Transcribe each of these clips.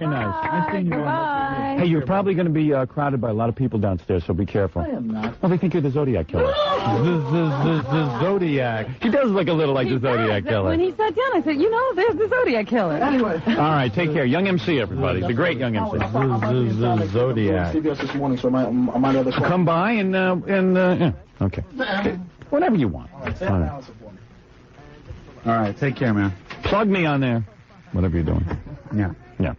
Very nice. Nice seeing you. Bye. Hey, you're probably going to be crowded by a lot of people downstairs, so be careful. I am not. Well, they think you're the Zodiac Killer. The Zodiac. He does look a little like the Zodiac Killer. When he sat down, I said, you know, there's the Zodiac Killer. Anyway. All right, take care. Young MC, everybody. The great Young MC. The Zodiac. CBS this morning, so I might have to Come by and yeah. Okay. Whatever you want. All right, take care, man. Plug me on there. Whatever you're doing. Yeah. Yeah,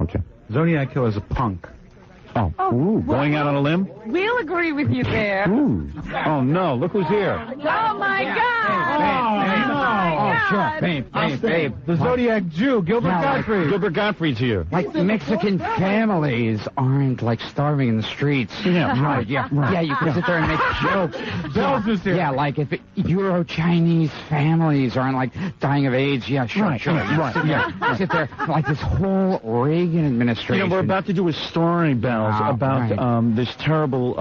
okay. Zodiac Killer's a punk. Oh, ooh, going out on a limb? We'll agree with you there. Ooh. Oh, no, look who's here. Oh, my God. Sure. Babe. The Zodiac Jew, Gilbert Gottfried. Gilbert Gottfried's here. Like Mexican families aren't like starving in the streets. Yeah, right. Yeah, you can sit there and make jokes. Belzer's here. Yeah, like if Euro-Chinese families aren't like dying of AIDS. Yeah, sure. Right. Yeah, you sit there like this whole Reagan administration. You know, we're about to do a story, Bells, about this terrible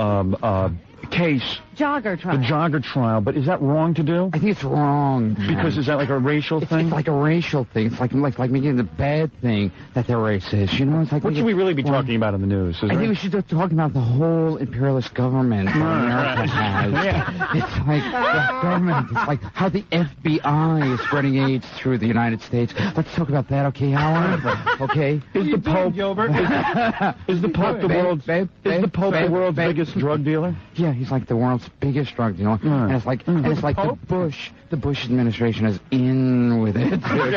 case. Jogger trial. The jogger trial, but is that wrong to do? I think it's wrong. Because is that like a racial thing? It's like a racial thing. It's like making the bad thing that they're racist. You know, it's like what should we really be talking about in the news? I think we should be talking about the whole imperialist government that America has. Yeah. It's like the government. It's like how the FBI is spreading AIDS through the United States. Let's talk about that, okay, Howard? Okay. Is the Pope Gilbert? Is the Pope the world's biggest drug dealer? Yeah, he's like the world's biggest drug dealer, and it's like the Bush administration is in with it. He's like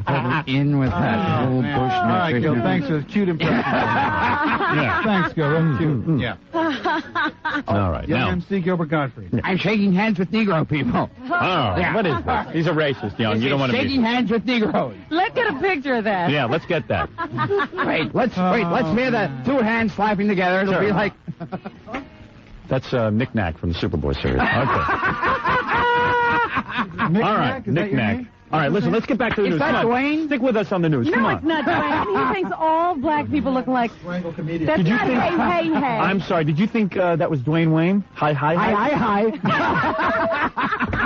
totally in with that whole Bush administration. All right, Gil, thanks for the cute impression. Yeah. Thanks, Gil. That's cute. Yeah. All right, Young now. MC Gilbert Gottfried. I'm shaking hands with Negro people. Oh, what is this? He's a racist, Young. You don't want to be shaking hands with Negroes. Let's get a picture of that. Yeah, let's get that. Let's hear the two hands slapping together. It'll be like. That's Knick-Knack from the Superboy series. Okay. All right, Knick-Knack. All right, listen, let's get back to the news. Is that Dwayne? Stick with us on the news. No, Come on. it's not Dwayne. He thinks all black people look like... That's Did you not think... hey. I'm sorry, did you think that was Dwayne Wayne? Hi.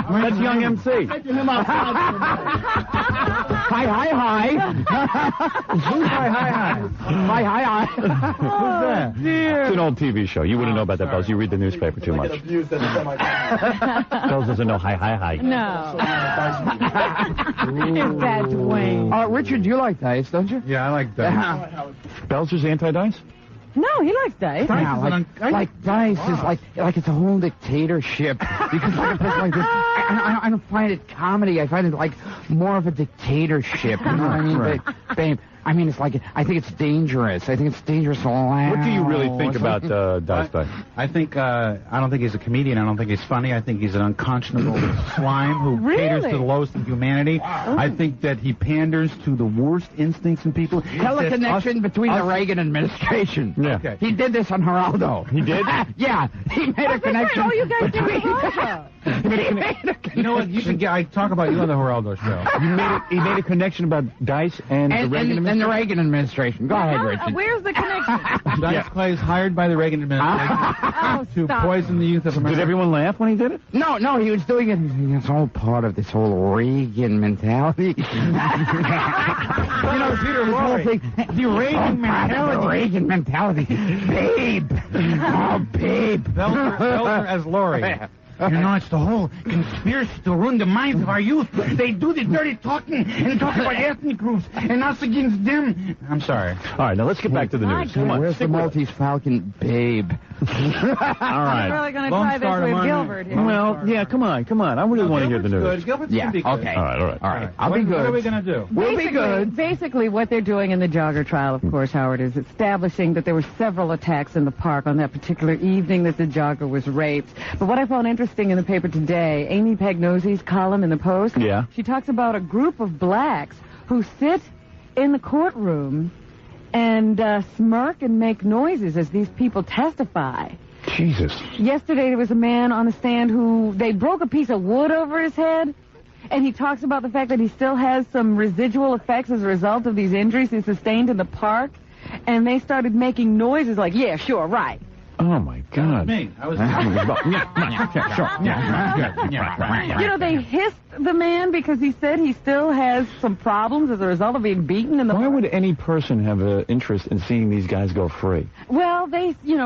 That's Young MC. Hi. Who's that? It's an old TV show. You wouldn't know about that, Bells. You read the newspaper too much. Bells doesn't know hi. No. It's that Dwayne. Richard, you like dice, don't you? Yeah, I like that. Belzer's anti-dice? No, he likes dice. Yeah, like dice is like it's a whole dictatorship. Because like a place like this, I don't find it comedy. I find it like more of a dictatorship. You know what I mean, babe? I mean, it's like I think it's dangerous. I think it's dangerous to allow. What do you really think about Dice? I think I don't think he's a comedian. I don't think he's funny. I think he's an unconscionable slime who caters to the lowest of humanity. I think that he panders to the worst instincts in people. Tell the connection between the Reagan administration. Yeah. Okay. He did this on Geraldo. He did? Yeah. He made a connection. Oh, you guys between... You know what? You should get. I talk about you on the Geraldo show. He made a connection about Dice and the Reagan administration. And the Reagan administration. Go ahead, Richard. Where's the connection? Dice Clay is hired by the Reagan administration to poison the youth of America. Did everyone laugh when he did it? No, he was doing it. It's all part of this whole Reagan mentality. Peter Lorre. The Reagan mentality. The Reagan mentality. Babe. Oh, babe. Belzer as Lorre. You know, it's the whole conspiracy to ruin the minds of our youth. They do the dirty talking and talk about ethnic groups and us against them. I'm sorry. All right, now let's get back to the news. Come on. Where's the Maltese Falcon, babe? All right. I'm really going to try this with Gilbert here. Well, yeah, come on. I really want to hear the news. Good. Gilbert's Yeah, gonna be good. okay. All right. I'll be good. What are we going to do? We'll be good. Basically, what they're doing in the jogger trial, of course, Howard, is establishing that there were several attacks in the park on that particular evening that the jogger was raped. But what I found interesting in the paper today, Amy Pagnosi's column in the Post, she talks about a group of blacks who sit in the courtroom and smirk and make noises as these people testify. Jesus. Yesterday, there was a man on the stand who they broke a piece of wood over his head. And he talks about the fact that he still has some residual effects as a result of these injuries he sustained in the park. And they started making noises like, yeah, sure, right. Oh, my God. Me. I was. Sure. You know, they hissed the man because he said he still has some problems as a result of being beaten in the... Why would any person have an interest in seeing these guys go free? Well,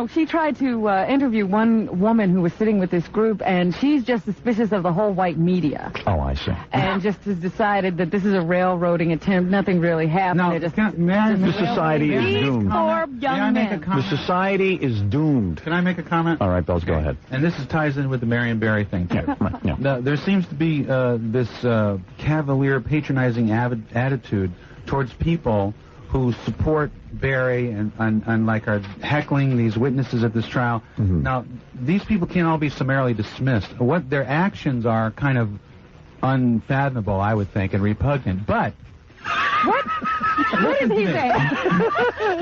she tried to interview one woman who was sitting with this group, and she's just suspicious of the whole white media. Oh, I see. And just has decided that this is a railroading attempt. Nothing really happened. No, It just, The society is these doomed. poor May I young make a men. comment? The society is doomed. Can I make a comment? All right, Bells, go ahead. And this ties in with the Marion Barry thing, too. Yeah. There seems to be this cavalier, patronizing attitude towards people who support Barry and like are heckling these witnesses at this trial. Mm-hmm. Now, these people can't all be summarily dismissed. What their actions are kind of unfathomable, I would think, and repugnant. But What? What did he say?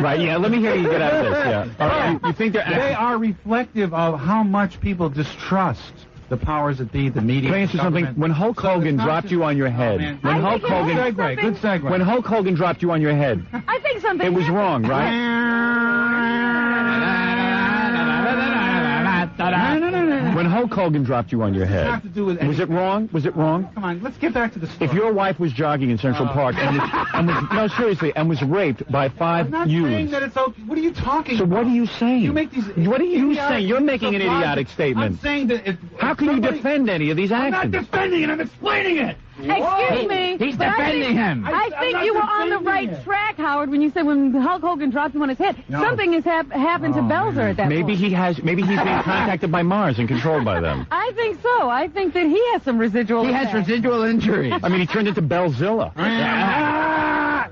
Right, yeah, let me hear you get out of this, yeah. All right, you think they are reflective of how much people distrust the powers that be, the media. Can I answer something? When Hulk Hogan dropped you on your head, Good segue. when Hulk Hogan dropped you on your head, I think something it was happened. wrong, right? When Hulk Hogan dropped you on your head, have to do with was it wrong? Was it wrong? Come on, let's get back to the story. If your wife was jogging in Central Park no, seriously, and was raped by I'm five not saying youths, that it's okay. What are you talking so about? what are you saying? You make these. What are you idiotic saying? You're making an logic. idiotic statement. I'm saying that. How can you defend any of these I'm actions? not defending it. I'm explaining it. Excuse me. He's but defending him. I think not you were on the defending right it. track, Howard, when you said when Hulk Hogan dropped him on his head. No. Something has happened to Belzer at that Maybe point. maybe he's being contacted by Mars and controlled by them. I think so. I think that he has some residual He has effects. residual injuries. I mean, he turned into Belzilla.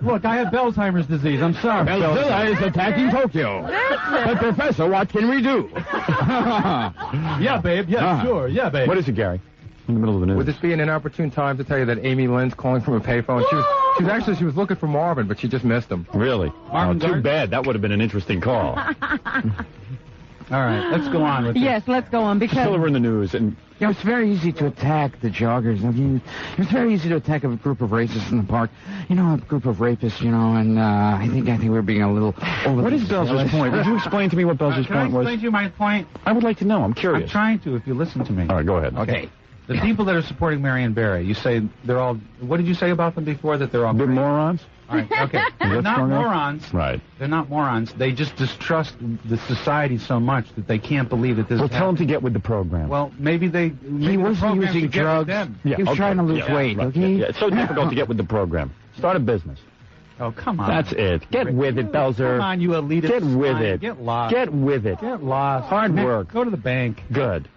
Look, I have Alzheimer's disease. I'm sorry. Belzilla is attacking Tokyo. But, Professor, what can we do? Yeah, babe. Yeah, sure. Yeah, babe. What is it, Gary? In the middle of the news. Would this be an inopportune time to tell you that Amy Lynn's calling from a payphone? She was looking for Marvin, but she just missed him. Really? Marvin Too Gardner? bad. That would have been an interesting call. All right, let's go on with this. Yes, let's go on because Still in the news, and You know, it's very easy to attack the joggers. I mean, it's very easy to attack a group of racists in the park. You know, a group of rapists, you know, and I think we're being a little over. what is Belzer's point? Would you explain to me what Belzer's Can I point was? explain to you my point? I would like to know. I'm I'm curious. trying to, if you listen to me. All right, go ahead. Okay. The people that are supporting Marion Barry, you say they're all... What did you say about them before? That they're all... They're morons? All right, okay. They're that not strong enough? morons. Right. They're not morons. They just distrust the society so much that they can't believe that this Well, is tell them to happening. get with the program. Well, maybe they... He wasn't using drugs. He was trying to lose weight, right. okay? Yeah, it's so difficult to get with the program. Start a business. Oh, come on. That's it. Get with it, Belzer. Come on, you elitist. Get with swine. it. Get lost. Get with it. Get lost. Hard work. Go to the bank. Good.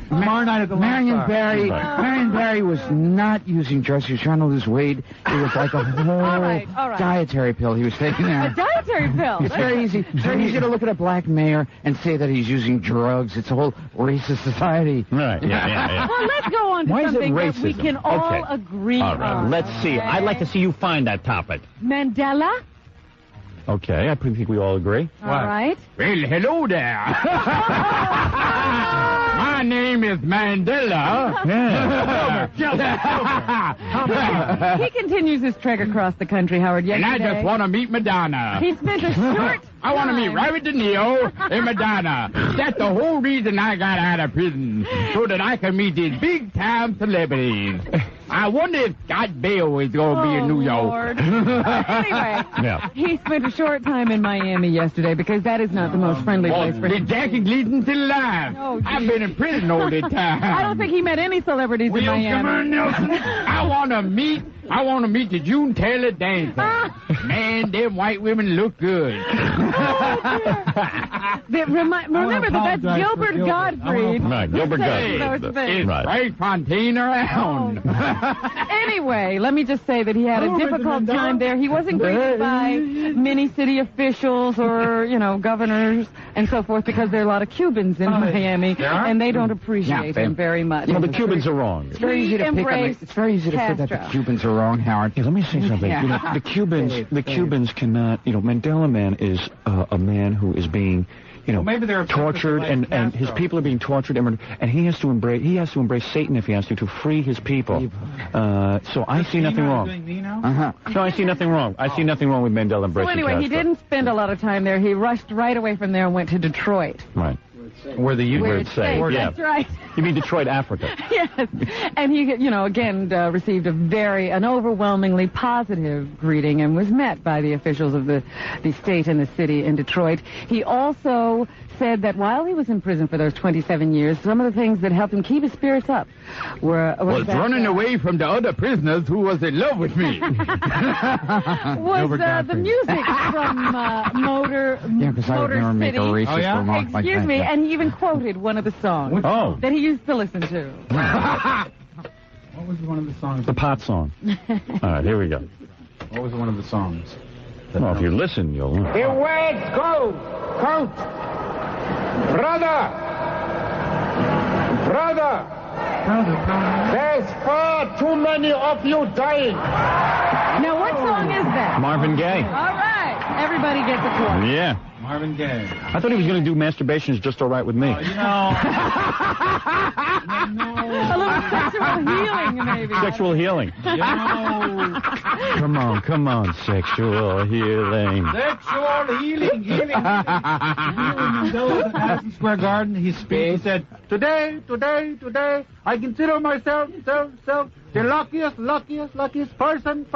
Tomorrow night at the Marion Lone Star. Barry, Right. Marion Barry was not using drugs. He was trying to lose weight. It was like a whole All right. dietary pill he was taking a there. dietary pill. It's very easy. It's very easy to look at a black mayor and say that he's using drugs. It's a whole racist society. Right. Yeah. Well, let's go on to Why is it something that we racism? can all Okay. agree All right. on. Let's see. okay? I'd like to see you find that topic. Mandela. Okay. I think we all agree. All right. Well, hello there. My name is Mandela. Yeah. He continues his trek across the country, Howard. And I Yesterday, just want to meet Madonna. he spent a short I want to meet time- Robert De Niro and Madonna. That's the whole reason I got out of prison, so that I can meet these big-time celebrities. I wonder if Scott Bale is going to be in New York. Lord. Anyway, Yeah. he spent a short time in Miami yesterday because that is not the most friendly Well, place for is him. Jackie Gleason still alive? Oh, I've gee. been in prison all the time. I don't think he met any celebrities in Will you come on, Miami. Nelson? I want to meet the June Taylor dancer. Man, them white women look good. Remember that that's Gilbert Gottfried. Right. Gilbert saying Gottfried. those things. Is Right. Frank Fontaine around? Anyway, let me just say that he had a difficult time there. He wasn't greeted by many city officials or, governors and so forth because there are a lot of Cubans in Miami, and they don't appreciate him very much. Well, the Cubans are wrong. It's very easy to pick on embrace It's very easy to say that the Castro. Cubans are wrong, Howard. Yeah, let me say something. Yeah. You know, the Cubans cannot. Mandela Man is a man who is being, maybe they're tortured, and his Castro. people are being tortured, and he has to embrace Satan if he has to free his people. So I see nothing wrong. Uh-huh. No, I see nothing wrong. I see nothing wrong with Mandela So embracing anyway, he Castro. didn't spend a lot of time there. He rushed right away from there and went to Detroit. Right. Where the Where Union... it's safe, safe. yeah. That's right. You mean Detroit, Africa? Yes. And he, again, received an overwhelmingly positive greeting and was met by the officials of the state and the city in Detroit. He also said that while he was in prison for those 27 years, some of the things that helped him keep his spirits up was running away from the other prisoners who was in love with me. was the music from Motor because I would never make a racist remark like that. Excuse me, and he even quoted one of the songs that he used to listen to. What was one of the songs? The pot song. All right, here we go. What was one of the songs? Well, if you listen, you'll learn. The words go, quote, brother, there's far too many of you dying. Now, what song is that? Marvin Gaye. All right. Everybody gets a point. Yeah. Marvin Gaye. I thought he was going to do Masturbation is Just All Right with Me. A little sexual healing, maybe. Sexual healing. Come on, sexual healing. Sexual healing. Mandela at Madison Square Garden. He said, today, I consider myself the luckiest person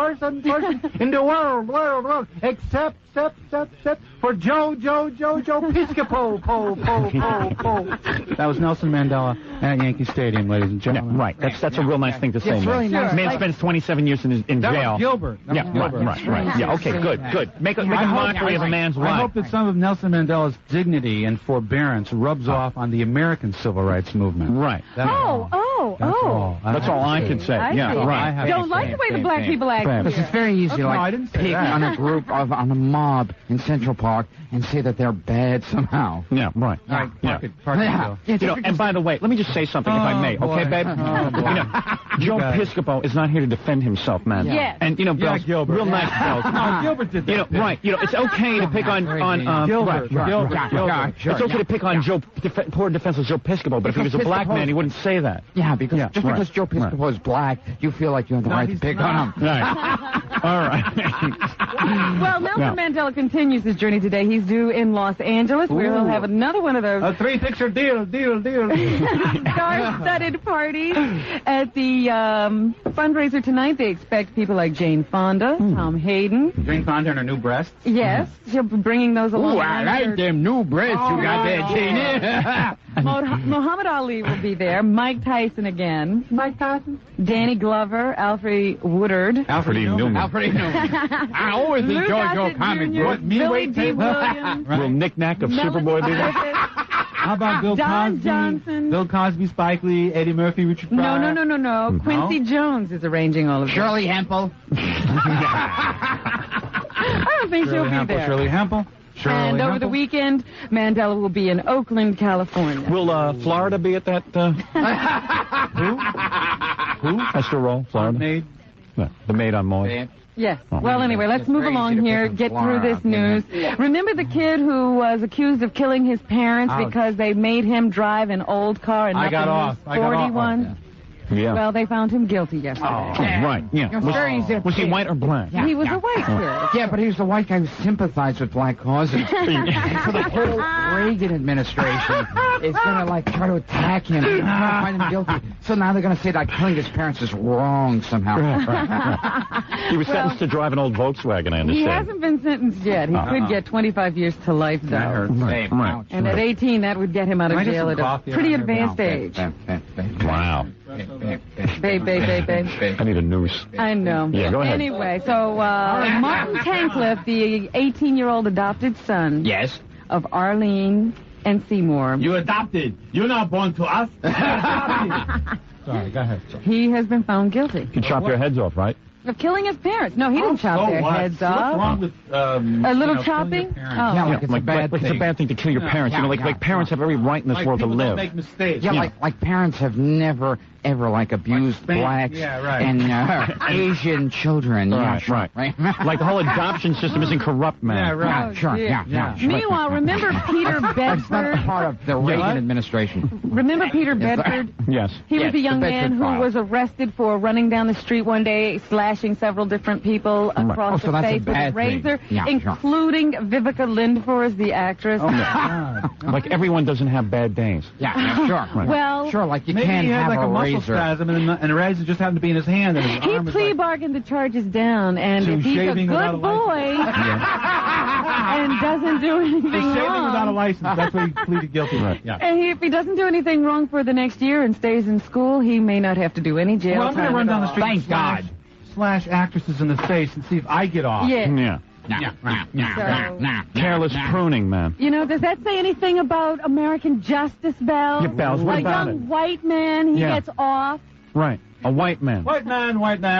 in the world, except for Joe Piscopo. That was Nelson Mandela at Yankee Stadium, ladies and gentlemen. Yeah, right. That's a real nice thing to say. It's really nice. Man spends 27 years in jail. That was Gilbert. Right. Yeah, okay, good. Make a mockery of a man's life. I hope that some of Nelson Mandela's dignity and forbearance rubs off on the American civil rights movement. Right. That's all. That's all I can say. I don't like the way the black people act. Because it's very easy to I didn't say pick that. on a group on a mob in Central Park and say that they're bad somehow. Yeah, right. Park it. And by the way, let me just say something, if I may, okay, babe? Joe Piscopo is not here to defend himself, man. Yes. And, Bells, Gilbert. real nice Bells. Gilbert did that. Right. It's okay to pick on Gilbert. It's okay to pick on poor defenseless Joe Piscopo, but if he was a black man, he wouldn't say that. Yeah, because because Joe Piscopo is black, you feel like you have the right to pick on him. Right. All right. Well, Nelson Mandela continues his journey today. He's due in Los Angeles, where he'll have another one of those A 3-picture deal. star-studded parties. At the fundraiser tonight, they expect people like Jane Fonda, Tom Hayden. Jane Fonda and her new breasts. Yes, she'll be bringing those along. Ooh, I like them new breasts you got there, Jane. Muhammad Ali will be there. Mike Tyson again. Danny Glover, Alfred Woodard. Alfred E. Newman. I always enjoyed your comic book. Billy D. Williams. Will knick-knack of Superboy be there? How about Bill Don Cosby? Johnson. Bill Cosby, Spike Lee, Eddie Murphy, Richard Pryor. No. Quincy Jones is arranging all of this. Shirley Hempel. I don't think she'll be there. Shirley Hempel. And over the weekend, Mandela will be in Oakland, California. Will Florida be at that? Who? Esther Roll, Florida. Maid. No, the maid on Maude. Yes. Well, anyway, let's move along here, get through this news. Remember the kid who was accused of killing his parents because they made him drive an old car and not the 41? Yeah. Well, they found him guilty yesterday. Right. Yeah. Was he white or black? He was a white kid. Yeah, but he was the white guy who sympathized with black causes. And so the whole Reagan administration is going to, try to attack him and find him guilty. So now they're going to say that killing his parents is wrong somehow. Right. He was sentenced to drive an old Volkswagen, I understand. He hasn't been sentenced yet. He could get 25 years to life, though. That hurts. Right. And at 18, that would get him out of jail at a pretty advanced age. Wow. Babe. I need a noose. I know. Yeah, go ahead. Anyway, so Martin Tancliffe, the 18-year-old adopted son of Arlene and Seymour. You adopted. You're not born to us. Sorry, go ahead. He has been found guilty. You chop their heads off, right? Of killing his parents. No, he didn't chop their heads off. What's wrong with A little chopping? Yeah, it's a bad thing. It's a bad thing to kill your parents. Like parents have every right in this world to people live. don't make mistakes. Yeah, like parents have never, ever, abused blacks and Asian children. Right. Like the whole adoption system isn't corrupt, man. Yeah, right. Yeah. Meanwhile, remember Peter That's not Bedford? part of the Reagan administration. Remember Peter Bedford? Yes. He was a young the man Bedford who file. was arrested for running down the street one day, slashing slashing several different people across so the that's a face with a bad thing. razor, Yeah, including Vivica Lindfors, the actress. Oh, no. Like everyone doesn't have bad days. Yeah, sure. Right. Well, sure, like you Maybe can't he had have like a muscle razor. spasm, and the razor just happened to be in his hand, and his he arm was plea like... bargained the charges down, and To if he's a shaving without good a boy and doesn't do anything Shaving without a wrong, license. That's what he pleaded guilty to. Yeah. and if he doesn't do anything wrong for the next year and stays in school, he may not have to do any jail Well, I'm going time to run at down the all. street Thank God. and slash actresses in the face and see if I get off. Yeah. Yeah. Careless pruning, man. You know, does that say anything about American justice, Belle? Yeah, Bells, what a about young it? white man, he Yeah. gets off. Right. A white man. White man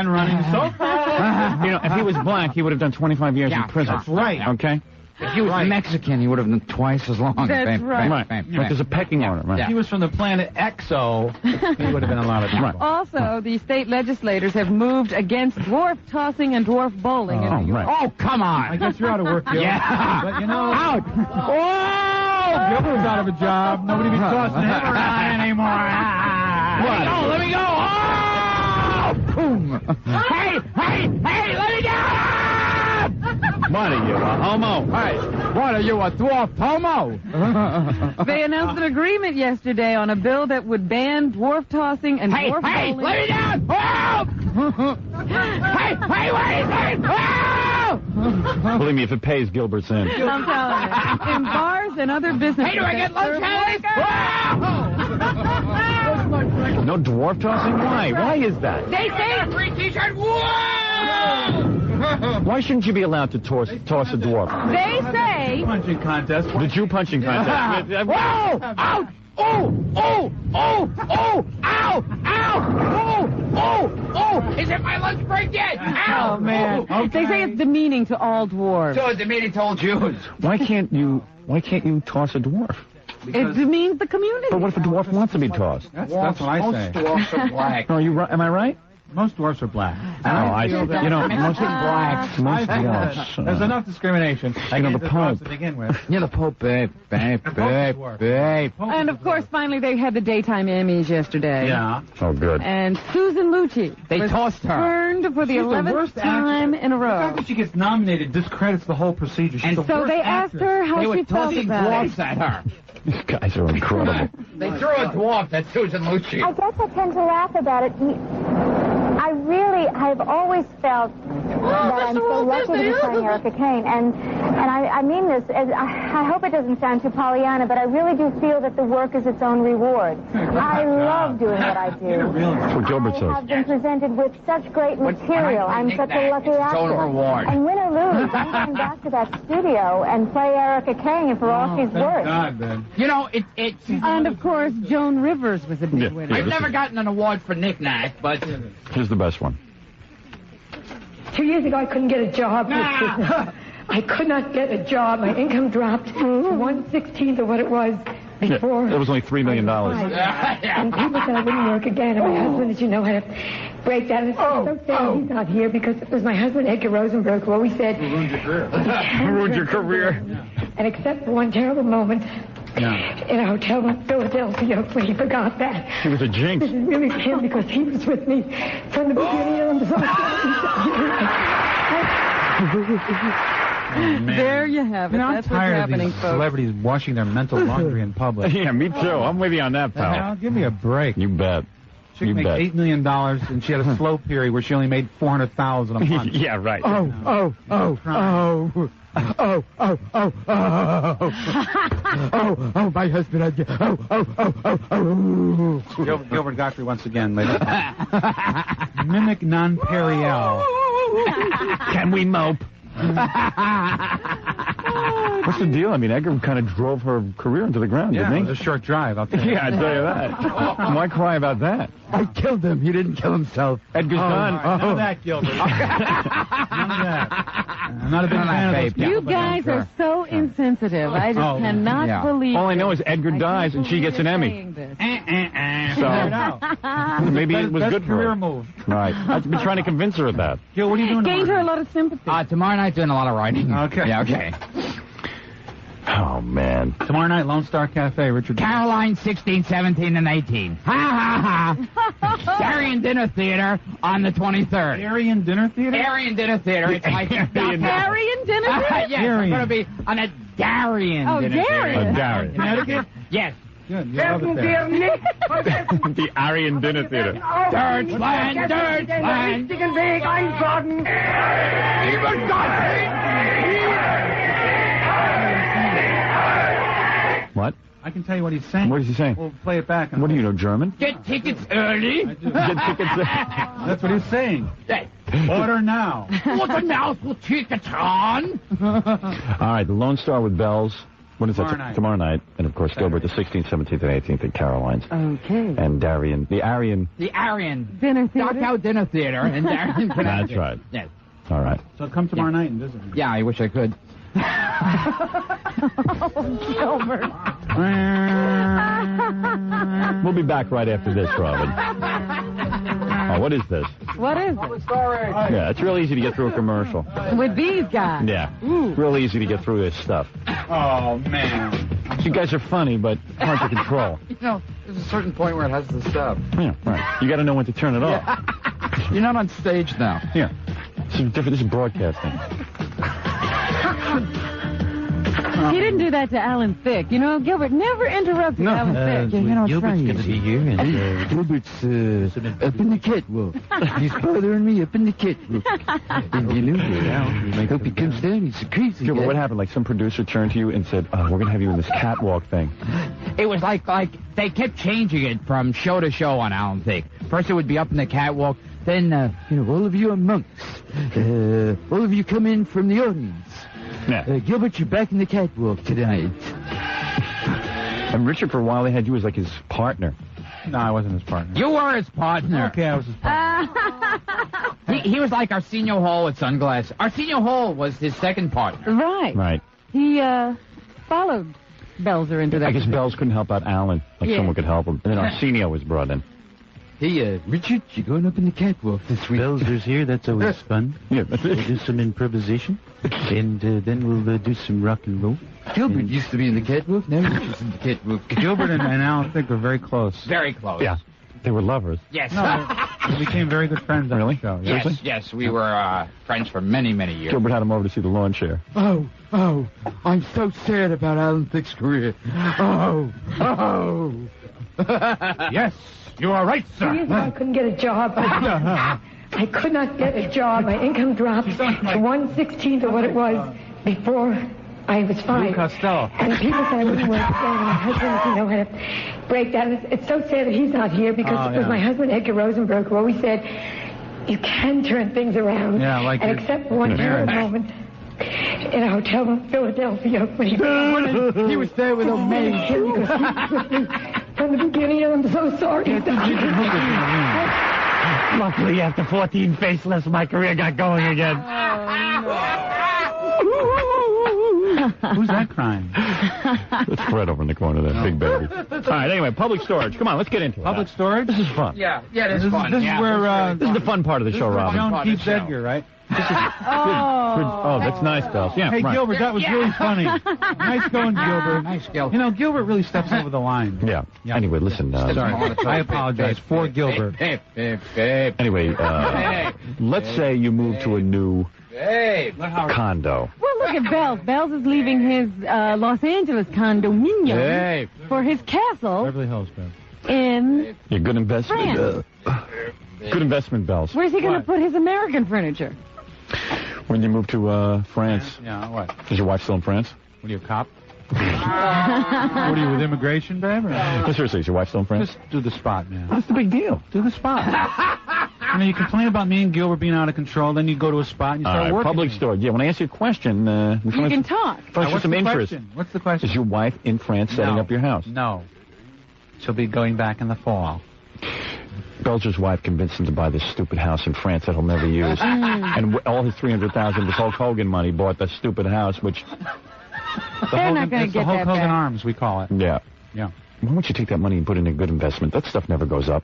running so fast. You know, if he was black, he would have done 25 years in prison. That's right. Okay? If he was Mexican, he would have done twice as long. That's right. Right. But there's a pecking order, right? If he was from the planet Exo, he would have been a lot of trouble. Also, the state legislators have moved against dwarf tossing and dwarf bowling in New York. right. Oh, come on. I guess you're out of work, Gil. Yeah. But, you know... Out. Oh! Gilbert's out of a job. Nobody be tossing him around anymore. Let me go. Oh! Boom. Hey, let me go! What are you, a homo? Hey, what are you, a dwarf homo? They announced an agreement yesterday on a bill that would ban dwarf tossing and dwarf bowling. let me down! Oh! Hey, wait! Oh! Believe me, if it pays, Gilbert's in. I'm telling you. In bars and other businesses. Hey, do I get that serve lunch, No dwarf tossing? Why? Why is that? They say free t-shirt. Whoa! Why shouldn't you be allowed to toss a dwarf? They say Punching contest. The Jew punching contest. Whoa! Ouch! Oh! Ow! Oh! Is it my lunch break yet? Ow! oh man. They say it's demeaning to all dwarves. So it's the meeting told Jews. Why can't you toss a dwarf? It demeans the community. But what if a dwarf wants to be tossed? That's what I say. Most dwarfs are black. No, am I right? Most dwarfs are black. Most blacks. Most I think dwarfs. there's enough discrimination against the the dwarves Pope. to begin with. You're the Pope, babe. And of course, finally, they had the daytime Emmys yesterday. Yeah. Oh, good. And Susan Lucci They was tossed her. turned for the She's 11th worst time actress. in a The row. fact that she gets nominated discredits the whole procedure. She's the So worst they asked actress. her how They were she felt tossing about dwarfs it. at her. These guys are incredible. They threw a dwarf at Susan Lucci. I guess I tend to laugh about it. I've always felt that I'm so lucky to be playing Erica Kane. And I mean this, I hope it doesn't sound too Pollyanna, but I really do feel that the work is its own reward. I love doing what I do. That's what Gilbert I says. have been presented with such great material. I'm such a lucky It's its actor. own reward. And win or lose, I'm going back to that studio and play Erica Kane for all she's Thank worth. God, Ben. You know, it's... And of course, Joan Rivers was a big winner. I've never gotten an award for knick-knack, but... Here's the best one. 2 years ago, I couldn't get a job. I could not get a job. My income dropped to 1/16 of what it was before. It was only $3 million. And people said I wouldn't work again. And my husband, as you know, had a breakdown. It's so sad he's not here because it was my husband, Edgar Rosenberg, who always said... Who ruined your career? Ruined your career. And except for one terrible moment in a hotel in Philadelphia where he forgot that. He was a jinx. This is really him because he was with me from the beginning and I'm so There you have it. I'm That's what's tired of happening, these folks. celebrities washing their mental laundry in public. Yeah, me too. I'm with you on that, pal. Now, give me a break. You bet. She You makes bet. $8 million, and she had a slow period where she only made $400,000 a month. Yeah, right. Oh, my husband, Gilbert Gottfried once again, ladies. Mimic non-periel. Can we mope? What's the deal? I mean, Edgar kind of drove her career into the ground, Yeah, it didn't was he? a short drive, I'll tell you. Yeah, I tell you that. Why cry about that? I killed him. He didn't kill himself. Edgar's done. None of that, Gilbert. None of that. I'm not a big fan of those people, You but guys are so insensitive. I just Oh, cannot yeah. believe All I know this. is Edgar I dies can't and she gets an believe Emmy. you're saying this. So maybe Best- it was best good for career her. move. Right. I've been trying to convince her of that. Gil, what are you doing Gained her a tomorrow? lot of sympathy. Tomorrow night doing a lot of writing. Okay. Yeah, okay. Oh, man. Tomorrow night, Lone Star Cafe, Richard. Caroline, 16, 17, and 18. Ha, ha, ha. Darien Dinner Theater on the 23rd. Aryan Dinner Theater? Aryan Dinner Theater. It's like Darien Dinner Theater? Yes, it's going to be on a Darien Dinner Theater. Darien. Connecticut? Yes. Good. You love it there. The Aryan Dinner Theater. Deutschland, Deutschland. What? I can tell you what he's saying. What is he saying? We'll play it back. What do you know, German? Get tickets early. I do. Get tickets. That's what he's saying. Order now. Order now for tickets on. All right, the Lone Star with Bells. What is Tomorrow that? night. Tomorrow night. And, of course, Gilbert, the 16th, 17th, and 18th at Caroline's. Okay. And Darien. The Aryan. The Aryan Dinner Theater? Knockout Dinner Theater in Darien, Connecticut. That's right. Yes. All right. So come tomorrow night and visit me. Yeah, I wish I could. Gilbert. We'll be back right after this, Robin. Oh, what is this? What is it? Yeah, it's real easy to get through a commercial. With these guys? Yeah. Real easy to get through this stuff. Oh, man. You guys are funny, but hard to control. You know, there's a certain point where it has to stop. Yeah, right. You got to know when to turn it off. You're not on stage now. Yeah. This is different. This is broadcasting. He didn't do that to Alan Thicke. You know, Gilbert never interrupted Alan Thicke. You know, Gilbert's going to be here, and Gilbert's up in the catwalk. He's bothering me up in the catwalk. And you know, I hope he comes down. He's a crazy Gilbert, guy. what happened? Like some producer turned to you and said, "Oh, we're going to have you in this catwalk thing." It was like they kept changing it from show to show on Alan Thicke. First it would be up in the catwalk, Then, you know, all of you are monks. All of you come in from the audience. Yeah. Gilbert, you're back in the catwalk tonight. And Richard, for a while, they had you as like his partner. No, I wasn't his partner. you were his partner. Okay, I was his partner. He was like Arsenio Hall with sunglasses. Arsenio Hall was his second partner. Right. Right. He followed Belzer into that. I guess Bells couldn't help out Alan. Like Yeah. someone could help him. And then Arsenio was brought in. Hey, Richard, you're going up in the catwalk this week. Belzer's here. That's always fun. Yeah. We'll do some improvisation, and then we'll do some rock and roll. Gilbert used to be in the catwalk. Now Richard's in the catwalk. Gilbert and Alan Thicke were very close. Very close. Yeah. They were lovers. Yes. We became very good friends on Really? the show. Yes, yes, we were friends for many, many years. Gilbert had him over to see the lawn chair. Oh, I'm so sad about Alan Thicke's career. Oh. Yes, you are right, 2 years ago, I couldn't get a job. I could not get a job. My income dropped to 1/16 of what it was before I was fired. Costello. And people said I wouldn't work again. And my husband, you know, had a breakdown. It's so sad that he's not here because it was my husband, Edgar Rosenberg, who always said, you can turn things around. Yeah, like and your except for one marriage. terrible moment in a hotel in Philadelphia when He was there with a maid. from the beginning, and I'm so sorry. Luckily, after 14 faceless, my career got going again. Who's that crying? It's Fred over in the corner there, big baby. All right, anyway, public storage. Come on, let's get into it. Public storage? This is fun. Yeah, it is fun. This yeah, is where This is the fun part of the show, Robin. Joan Part of keeps the show. Edgar, right? Oh, that's nice, Bells. Yeah, Hey, right. Gilbert, that was really funny. Nice going, Gilbert. Nice, Gil. You know, Gilbert really steps over the line. Yeah. Anyway, listen. Sorry, I apologize for Gilbert. Anyway, let's say you move to a new condo. Well, look at Bells. Bells is leaving his Los Angeles condominium for his castle Beverly Hills, man. in... Yeah, good investment. Good investment, Bells. Where's he going to What? put his American furniture? When you move to France, Yeah, what? is your wife still in France? What are you, a cop? What are you, with immigration, babe? Or? No, seriously, is your wife still in France? Just do the spot, man. What's the big deal? Do the spot. You know, you complain about me and Gilbert being out of control, then you go to a spot and you All start right, working. public storage. Yeah, when I ask you a question, You can talk. First, What's some the interest. question? What's the question? Is your wife in France setting No. up your house? No. She'll be going back in the fall. Belzer's wife convinced him to buy this stupid house in France that he'll never use. And all his $300,000 was Hulk Hogan money bought the stupid house, which, They're not going to It's get the Hulk that Hogan back. Arms, we call it. yeah. Yeah. Why don't you take that money and put it in a good investment? That stuff never goes up.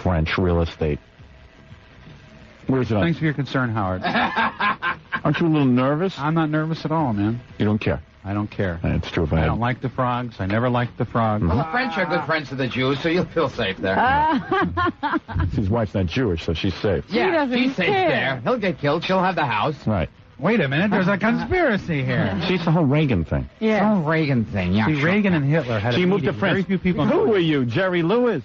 French real estate. Where's it Thanks on? for your concern, Howard. Aren't you a little nervous? I'm not nervous at all, man. You don't care. I don't care. That's true. I don't like the frogs. I never liked the frogs. Well, the French are good friends of the Jews, so you'll feel safe there. His wife's not Jewish, so she's safe. Yeah, she's safe there. He'll get killed. She'll have the house. Right. Wait a minute. There's a conspiracy here. See, it's the whole Reagan thing. Yeah. The whole Reagan thing, yeah. See, Reagan and Hitler had So a you moved meeting. to France. Very few people. Who were you, Jerry Lewis?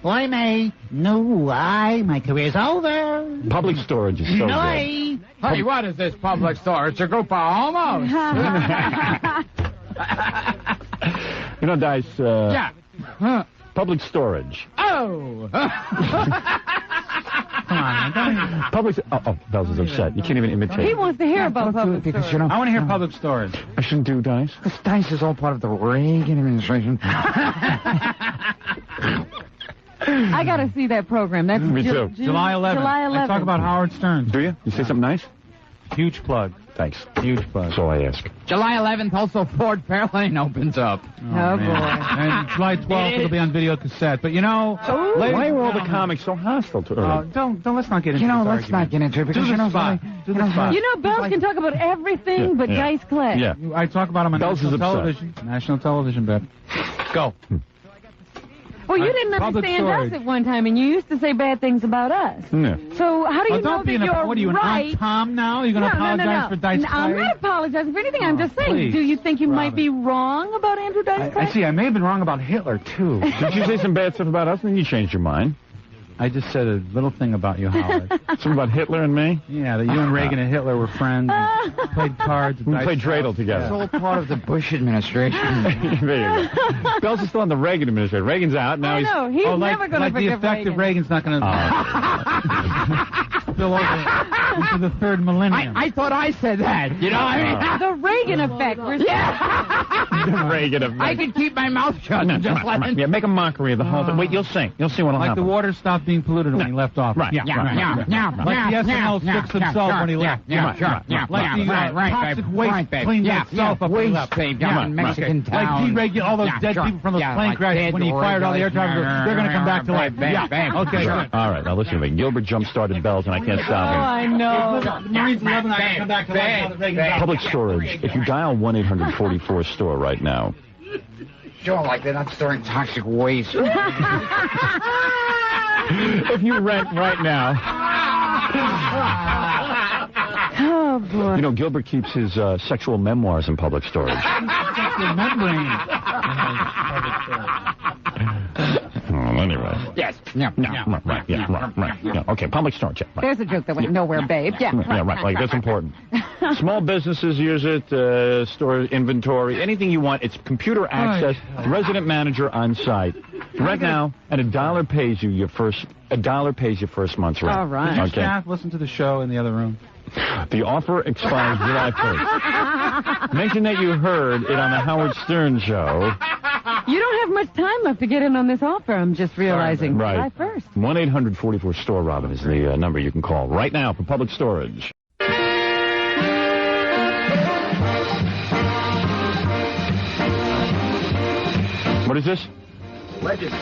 Why, May? No, my career's over. Public storage is so good. Hey, what is this public store? It's a group of homos. You know, Dice, Yeah. public storage. Oh. Come on, man. Public. Oh, Belzer's upset. You can't even imitate. He wants to hear about public because, storage. I want to hear public storage. I shouldn't do Dice. This Dice is all part of the Reagan administration. I got to see that program. That's Me too. July 11th. July 11th. I talk about Howard Stern. Do you? You say something nice? Huge plug. Thanks. Huge plug. That's all I ask. July 11th, also Ford Fairlane opens up. Oh, man. boy. And July 12th, it'll be on video cassette. But you know, Why are all the comics so hostile to her? don't. Let's not get into You know, this let's not get into it because Do the spot. Do the spot. You know, Bells can talk about everything but yeah. Dice Clay. Yeah. I talk about him on Bells is national upset. television. National television, Beth. Go. Well, you didn't Public understand storage. us at one time, and you used to say bad things about us. Yeah. So how do you know don't that be you're what are you, an right? Aunt Tom now? You're going to apologize for Dice No, I'm Clay? not apologizing for anything. I'm just saying, please, do you think you might Robin. be wrong about Andrew Dice Clay? I see. I may have been wrong about Hitler, too. Did you say some bad stuff about us, and then you changed your mind? I just said a little thing about you, Howard. Something about Hitler and me? Yeah, that you and Reagan and Hitler were friends. And played cards. We played dreidel together. It's all part of the Bush administration. There you go. Bells is still on the Reagan administration. Reagan's out. Now I know. He's never going to like the forgive effect Reagan. of Reagan's not going to spill over into the third millennium. I thought I said that. You know what I mean? The Reagan effect. The Reagan effect. I could keep my mouth shut and just let it. Yeah, make a mockery of the whole thing. Wait, you'll see. You'll see what'll Like happen. the water stopped being polluted when he left off. Right. Yeah. Right. Like the SNL fixed himself when he left. Like the toxic waste cleaned itself up when he left. Saved down in Mexican town. Like all those dead people from those plane crashes when he fired all the air traffic. They're going to come back to life. Okay. All right, now listen to me. Gilbert jump-started Bells, and I can't Oh, stop him. I know. Marines 11 are going to come back to life. Public storage. If you dial 1-800-44-STORE right now. Sure, like they're not storing toxic waste. If you rent right now. Oh, boy. You know, Gilbert keeps his sexual memoirs in public storage. Sexual membrane. Anyway. Yes. Right. Okay, public storage. Yeah, right. There's a joke that went nowhere, babe. Yeah. Yeah, right. Like, that's important. Small businesses use it, store inventory, anything you want. It's computer access, resident manager on site. Rent now, and $1 pays you your first month's rent. All right. Did your Okay. staff listen to the show in the other room? The offer expires July 1st. Mention that you heard it on the Howard Stern show. You don't have much time left to get in on this offer, I'm just realizing. Right. July 1st. 1-800-44-STORE, Robin, is the number you can call right now for public storage. What is this? Legend.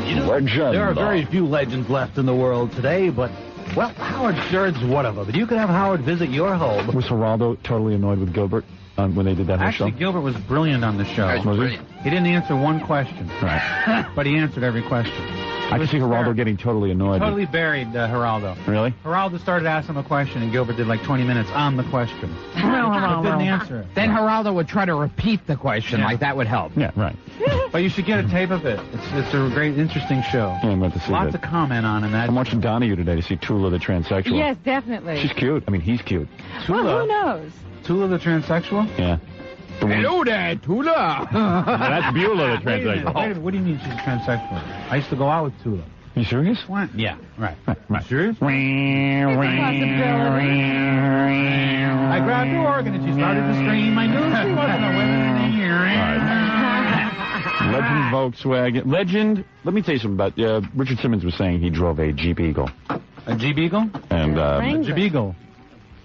You know, Legend. there are very few legends left in the world today, but, well, Howard Stern's one of them. And you could have Howard visit your home. Was Geraldo totally annoyed with Gilbert when they did that whole Actually, show? Gilbert was brilliant on the show. Was he? He didn't answer one question. Right. But he answered every question. I can see Geraldo getting totally annoyed. Totally buried Geraldo. Really? Geraldo started asking him a question, and Gilbert did like 20 minutes on the question. But didn't answer it. Then Geraldo would try to repeat the question, like that would help. Yeah, right. But you should get a tape of it. It's a great, interesting show. Yeah, I'm about to see Lots that. to comment on in that. I'm watching Donahue today to see Tula the transsexual. Yes, definitely. She's cute. I mean, he's cute. Well, who knows? Tula the transsexual? Yeah. The one- Hello there, Tula. That's Beulah the Wait, transsexual. what do you mean she's transsexual? I used to go out with Tula. You serious? What? Yeah, right. Right. Serious? It's a possibility. I grabbed her organ and she started to scream. I knew she wasn't a woman in here. Legend Volkswagen. Legend. Let me tell you something about. Richard Simmons was saying he drove a Jeep Eagle. A Jeep Eagle? And Wrangler. Jeep Eagle.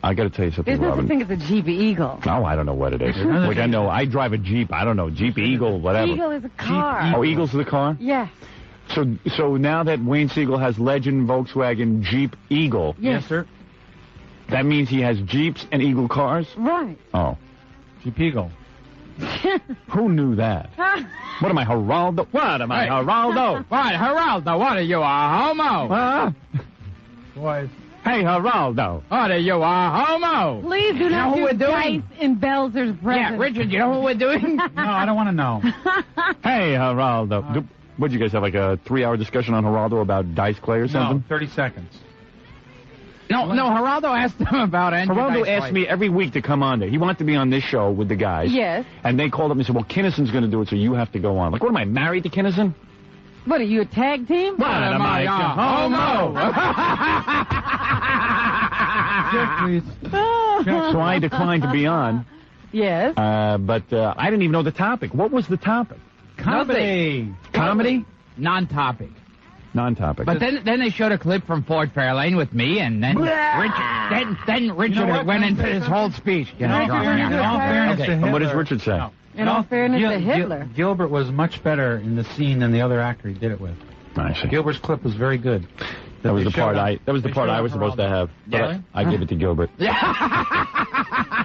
I got to tell you something, There's no such Robin. thing as a Jeep Eagle. Oh, I don't know what it is. Like I know, I drive a Jeep. I don't know, Jeep Eagle, whatever. Eagle is a car. Oh, Eagle's the car. Yes. So now that Wayne Siegel has Legend Volkswagen Jeep Eagle, Yes, sir. that means he has Jeeps and Eagle cars. Right. Oh. Jeep Eagle. Who knew that? What am I, Geraldo? What am I, Geraldo? What, Geraldo? What are you, a homo? Boys. Hey, Geraldo. What are you, a homo? Please do not do dice in Belzer's presence. Yeah, Richard, you know what we're doing? No, I don't want to know. Hey, Geraldo. What'd you guys have, like a 3-hour discussion on Geraldo about dice clay or something? No, 30 seconds. No, Geraldo asked him about Geraldo asked me every week to come on there. He wanted to be on this show with the guys. Yes. And they called up and said, well, Kinnison's going to do it, so you have to go on. Like, what am I, married to Kinnison? What, are you a tag team? What am I, homo? So I declined to be on. Yes. But I didn't even know the topic. What was the topic? Comedy. Comedy? Non-topic. Non-topic. But then they showed a clip from Fort Fairlane with me, and then Richard went into his whole speech. In all fairness to Hitler, and what does Richard say? In all fairness to Hitler. Gilbert was much better in the scene than the other actor he did it with. I see. Gilbert's clip was very good. That was the part I was supposed to have. But I gave it to Gilbert.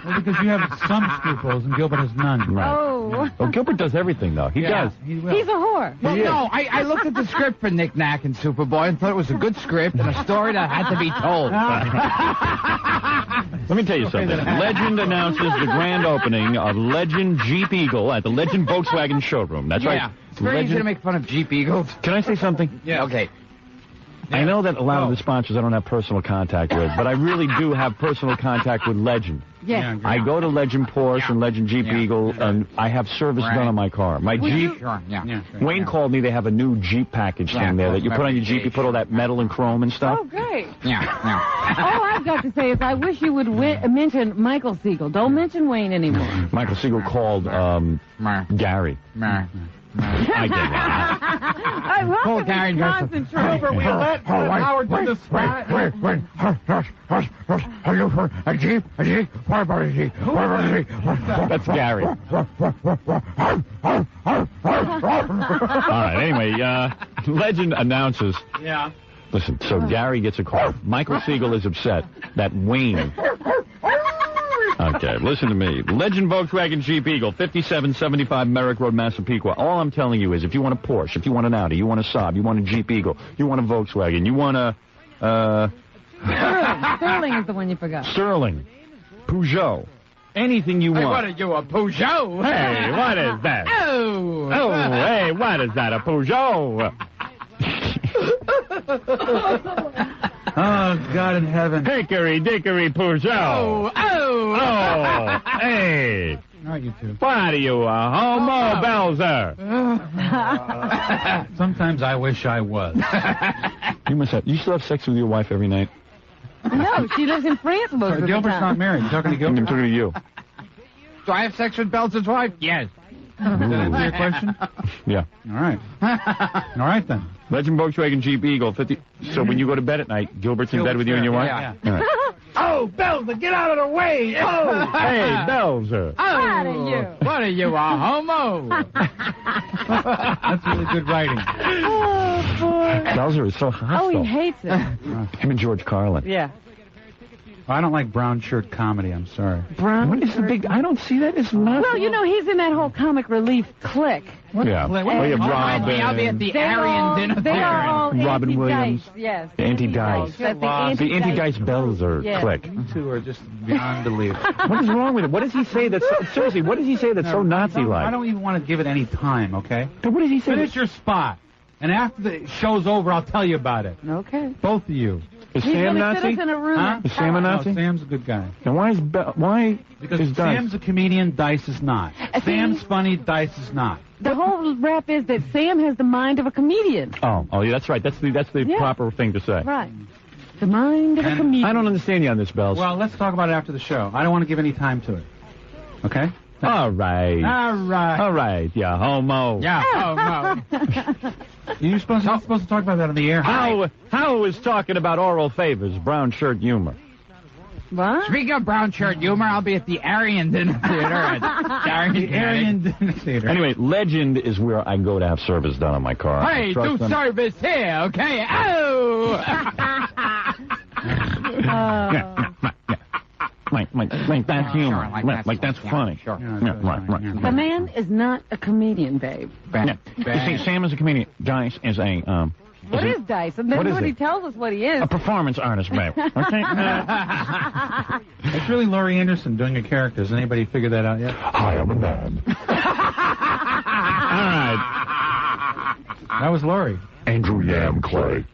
Well, because you have some scruples and Gilbert has none. Right. Oh. Well, Gilbert does everything, though. He does. He will. He's a whore. Well, no, I looked at the script for Nick Nack and Superboy and thought it was a good script and a story that had to be told. Let me tell you something. Legend announces the grand opening of Legend Jeep Eagle at the Legend Volkswagen showroom. That's right. It's very easy to make fun of Jeep Eagles. Can I say something? Yeah. Okay. I know that a lot of the sponsors I don't have personal contact with, but I really do have personal contact with Legend. Yeah. I go to Legend Porsche and Legend Jeep Eagle, and I have service done on my car. My Jeep, Wayne called me, they have a new Jeep package thing there that you put on your Jeep, you put all that metal and chrome and stuff. Oh, great. Yeah. All I've got to say is I wish you would mention Michael Siegel. Don't mention Wayne anymore. Michael Siegel called Gary. I get that. I want to be concentrated. We let Howard do the spot. A Jeep? What about a Jeep? What about a Jeep? That's Gary. All right, anyway, Legend announces. Yeah. Listen, so Gary gets a call. Michael Siegel is upset that Wayne... Okay, listen to me. Legend Volkswagen Jeep Eagle, 5775 Merrick Road, Massapequa. All I'm telling you is if you want a Porsche, if you want an Audi, you want a Saab, you want a Jeep Eagle, you want a Volkswagen, you want a... Sterling is the one you forgot. Sterling. Peugeot. Anything you want. What are you, a Peugeot? Hey, what is that? Oh! Oh, hey, what is that, a Peugeot? Oh, God in heaven. Hickory dickory Peugeot. Oh, hey. All right, you two. What are you, a homo, Belzer? Sometimes I wish I was. You still have sex with your wife every night? No, she lives in France most of the Gilbert's time. not married. You talking to Gilbert? I'm talking to you. Do I have sex with Belzer's wife? Yes. Does that answer your question? Yeah. All right. All right, then. Legend Volkswagen Jeep Eagle, 50... So when you go to bed at night, Gilbert's in bed with you and your wife? Yeah. All right. Oh, Belzer, get out of the way. Oh. Hey, Belzer. What are you, a homo? That's really good writing. Oh, boy. Belzer is so Oh, hostile. he hates it. Him and George Carlin. Yeah. I don't like brown shirt comedy. I'm sorry. Brown. What is the big... I don't see that. It's not... Well, you know, he's in that whole comic relief clique. Yeah. Well, you have Robin. I'll be at the Aryan dinner. They are all Robin anti-dice. Williams. Yes. Anti-dice. That's The anti-dice Belzer Yes. clique. You two are just beyond belief. What is wrong with it? What does he say that's... Seriously, what does he say that's so Nazi-like? I don't even want to give it any time, okay? But what does he say? Finish your spot. And after the show's over, I'll tell you about it. Okay. Both of you. Is He's Sam gonna sit Nazi? us in a room. Huh? Is Sam a Nazi? No, Sam's a good guy. And why is why Because is Dice? Sam's a comedian, Dice is not. Sam's funny, Dice is not. The whole rap is that Sam has the mind of a comedian. Oh, yeah, that's right. That's the Yeah. proper thing to say. Right. The mind of a comedian. I don't understand you on this, Bells. Well, let's talk about it after the show. I don't want to give any time to it. Okay? All right. All right. All right. Yeah, homo. Yeah, homo. You're not supposed to talk about that on the air. How is talking about oral favors, brown shirt humor? What? Speaking of brown shirt humor, I'll be at the Aryan dinner theater at Aryan Dinner Theater. Anyway, Legend is where I go to have service done on my car. Hey, I trust do them. service here, okay? Oh! Yeah. My Like that's humor. Like that's funny. Sure. Yeah, right. The man is not a comedian, babe. Yeah. You see, Sam is a comedian. Dice is a What is Dice? And then What is when he it? tells us what he is. a performance artist, babe. Okay. It's really Laurie Anderson doing a character. Has anybody figured that out yet? Hi, I'm a man. All right. That was Laurie. Andrew Yam Clay.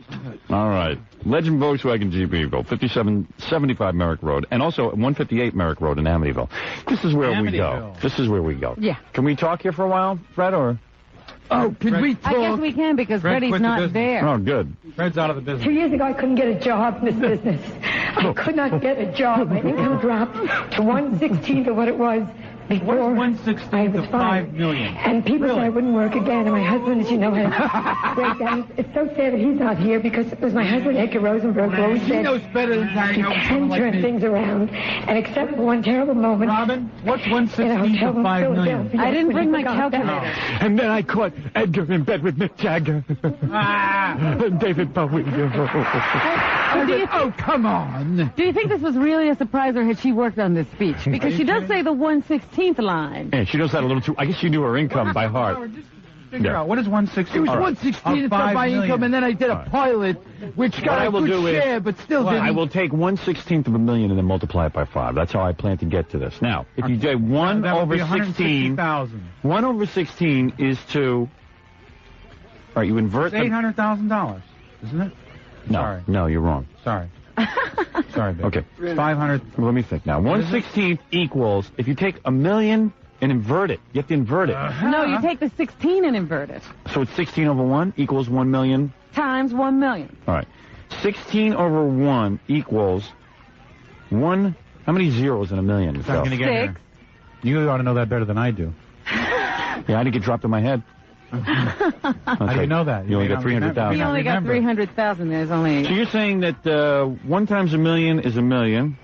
All right. Legend Volkswagen GBville, 5775 Merrick Road, and also 158 Merrick Road in Amityville. This is where we go. This is where we go. Yeah. Can we talk here for a while, Fred, or? Oh, can we talk? I guess we can because Fred Freddie's quit the not business. there. Oh, good. Fred's out of the business. 2 years ago, I couldn't get a job in this business. I could not get a job. My income dropped to 1/16 of what it was before. What is 1/16 of $5 million? And people said I wouldn't work again. And my husband, as you know, had a breakdown. It's so sad that he's not here because it was my husband, Edgar Rosenberg, who always He said knows better than you Harry. can turn things around. And except for one terrible moment. Robin, what's in a 1/16 hotel of in $5 million? Philadelphia, I didn't when bring he my forgot that. calculator. And then I caught Edgar in bed with Mick Jagger. And David Bowie. Oh, come on. Do you think this was really a surprise, or had she worked on this speech? Because she does say the 1/16th line. Yeah, she does that a little too. I guess she knew her income by heart. Figure out, what is 1/16? It was All right. 1/16 of my $5 income, and then I did a pilot, which What got I a will good do is- share, but still didn't. I will take 1/16 of a million and then multiply it by 5. That's how I plan to get to this. Now, if you do 1 That would over be 16, 160,000. 1 over 16 is to. All right, you invert. It's $800,000, isn't it? No, Sorry. no, you're wrong. Sorry. Sorry, babe. Okay. 500. Well, let me think now. 1/16 equals, if you take a million and invert it, you have to invert it. No, you take the 16 and invert it. So it's 16 over 1 equals 1 million. Times 1 million. All right. 16 over 1 equals 1. How many zeros in a million? I'm going to get here. 6. You ought to know that better than I do. Yeah, I didn't get dropped in my head. How do you know that? You only got He 300,000. He only got 300,000. There's only. So you're saying that 1 times a million is a million.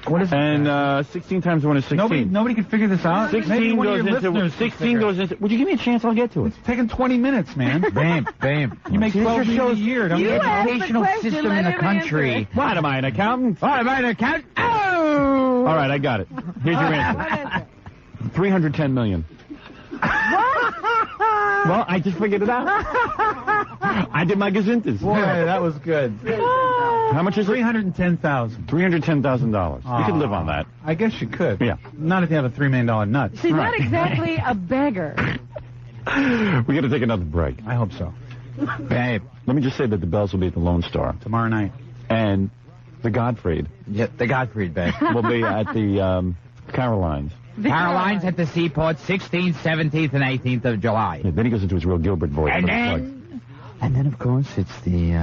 What is And 16 times 1 is 16. Nobody can figure this out. Maybe 16 one of goes your into. listeners can 16 figure goes into. Would you give me a chance? I'll get to it. It's taking 20 minutes, man. Bam. You make 12 million a year. Don't You you? asked the educational question, system let in the him country. answer it. What, am I an accountant? All right, am I an account? Oh! All right, I got it. Here's your answer. 310 million. Well, I just figured it out. I did my gazintas. Boy, that was good. How much is it? $310,000. $310,000. You could live on that. I guess you could. Yeah. Not if you have a $3 million nut. She's not exactly a beggar. We got to take another break. I hope so. Babe, let me just say that the Bells will be at the Lone Star. Tomorrow night. And the Gottfried Yeah, the Gottfried, babe. will be at the Carolines. Caroline's at the Seaport, 16th, 17th, and 18th of July. Yeah, then he goes into his real Gilbert voice. And then, of course, it's the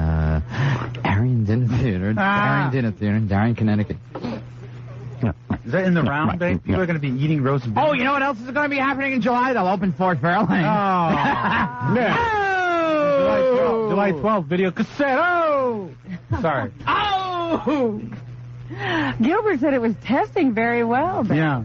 Aryan Dinner Theater, Aryan Dinner Theater in Darien, Connecticut. Is that in the round, right. babe? People are going to be eating roast beef. Oh, you know what else is going to be happening in July? They'll open Fort Fairlane. Oh. July 12th, video cassette. Oh! Sorry. Oh! Gilbert said it was testing very well. Babe. Yeah,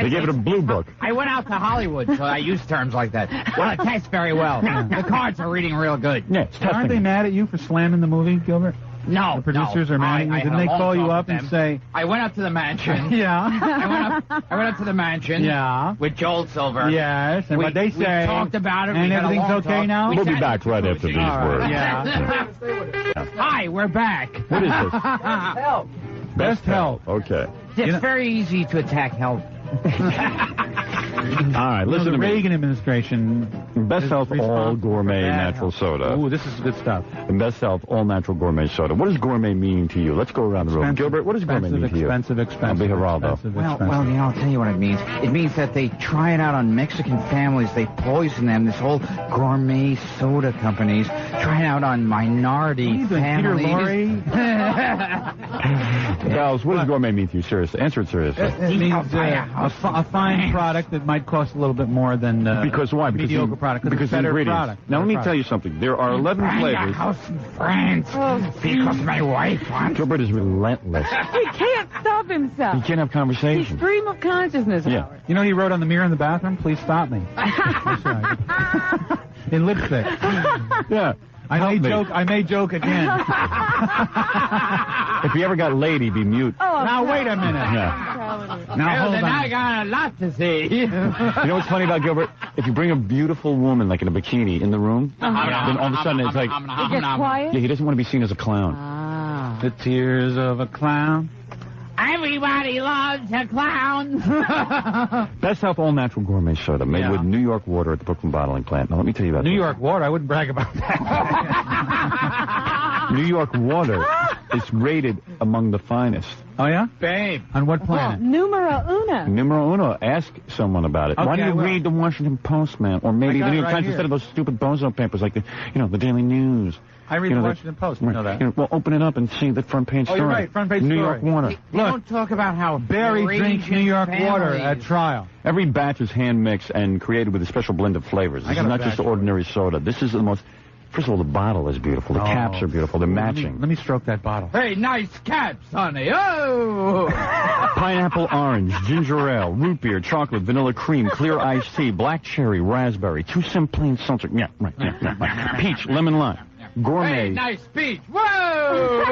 they gave it a blue book. I went out to Hollywood, so I use terms like that. Well, it tests very well. The cards are reading real good. Yeah, it's testing. Aren't they mad at you for slamming the movie, Gilbert? No, The producers are mad at you? I Didn't had a they long call you talk up with and them. say... I went up to the mansion. Yeah. I went up to the mansion. Yeah. With Joel Silver. Yes, and what they say... We talked about it. And we had a everything's long okay talk. now? We'll be sat back in right the after these jacuzzi. words. Yeah. Hi, we're back. What is this? Help. Best health. Okay. It's very easy to attack health. All right, listen the to me. Reagan administration... Best is Health All responsible Gourmet for bad Natural health. Soda. Ooh, this is good stuff. And Best Health All Natural Gourmet Soda. What does gourmet mean to you? Let's go around the room. Expensive, Gilbert, what does gourmet mean to you? Expensive. I'll be Geraldo. Well, you know, I'll tell you what it means. It means that they try it out on Mexican families. They poison them. This whole gourmet soda companies try it out on minority families. Bells, what does gourmet mean to you? Seriously, answer it seriously. It means a fine product that might cost a little bit more than Because why? Because mediocre product. Because it's better ingredients. product. Now let me Better tell you something. There are 11 flavors. house in France because my wife wants. Gilbert is relentless. He can't stop He himself. can't have He's conversation. stream of consciousness. Yeah. Howard. You know what he wrote on the mirror in the bathroom? Please stop me. That's right. In lipstick. Yeah. I may joke again. If he ever got laid, he'd be mute. Oh, Now, wait a minute. Yeah. Now, hold on. I got a lot to say. You know what's funny about Gilbert? If you bring a beautiful woman, like in a bikini, in the room, then all of a sudden it's like... It gets quiet? Yeah, he doesn't want to be seen as a clown. Ah. The tears of a clown. Everybody loves a clown. Best Health All Natural Gourmet Soda, made with New York water at the Brooklyn Bottling Plant. Now, let me tell you about New this. York water? I wouldn't brag about that. New York water is rated among the finest. Oh, yeah? Babe. On what planet? Numero uno. Numero uno. Ask someone about it. Okay, Why don't you I will. read the Washington Post, man? Or maybe the New York right Times here. instead of those stupid bozo papers like the Daily News. I read You the know, Washington Post. You know that. Well, open it up and see the front page story. Oh, you're right. Front page New story. York water. Look, Don't talk about how Barry drinks New York water at trial. Every batch is hand mixed and created with a special blend of flavors. This is not just ordinary soda. This is the most... First of all, the bottle is beautiful. The caps are beautiful. They're matching. Let me stroke that bottle. Hey, nice caps, honey. Oh! Pineapple orange, ginger ale, root beer, chocolate, vanilla cream, clear iced tea, black cherry, raspberry, 2 cent plain seltzer. Yeah, right. Peach, lemon lime, gourmet. Hey, nice speech. Whoa!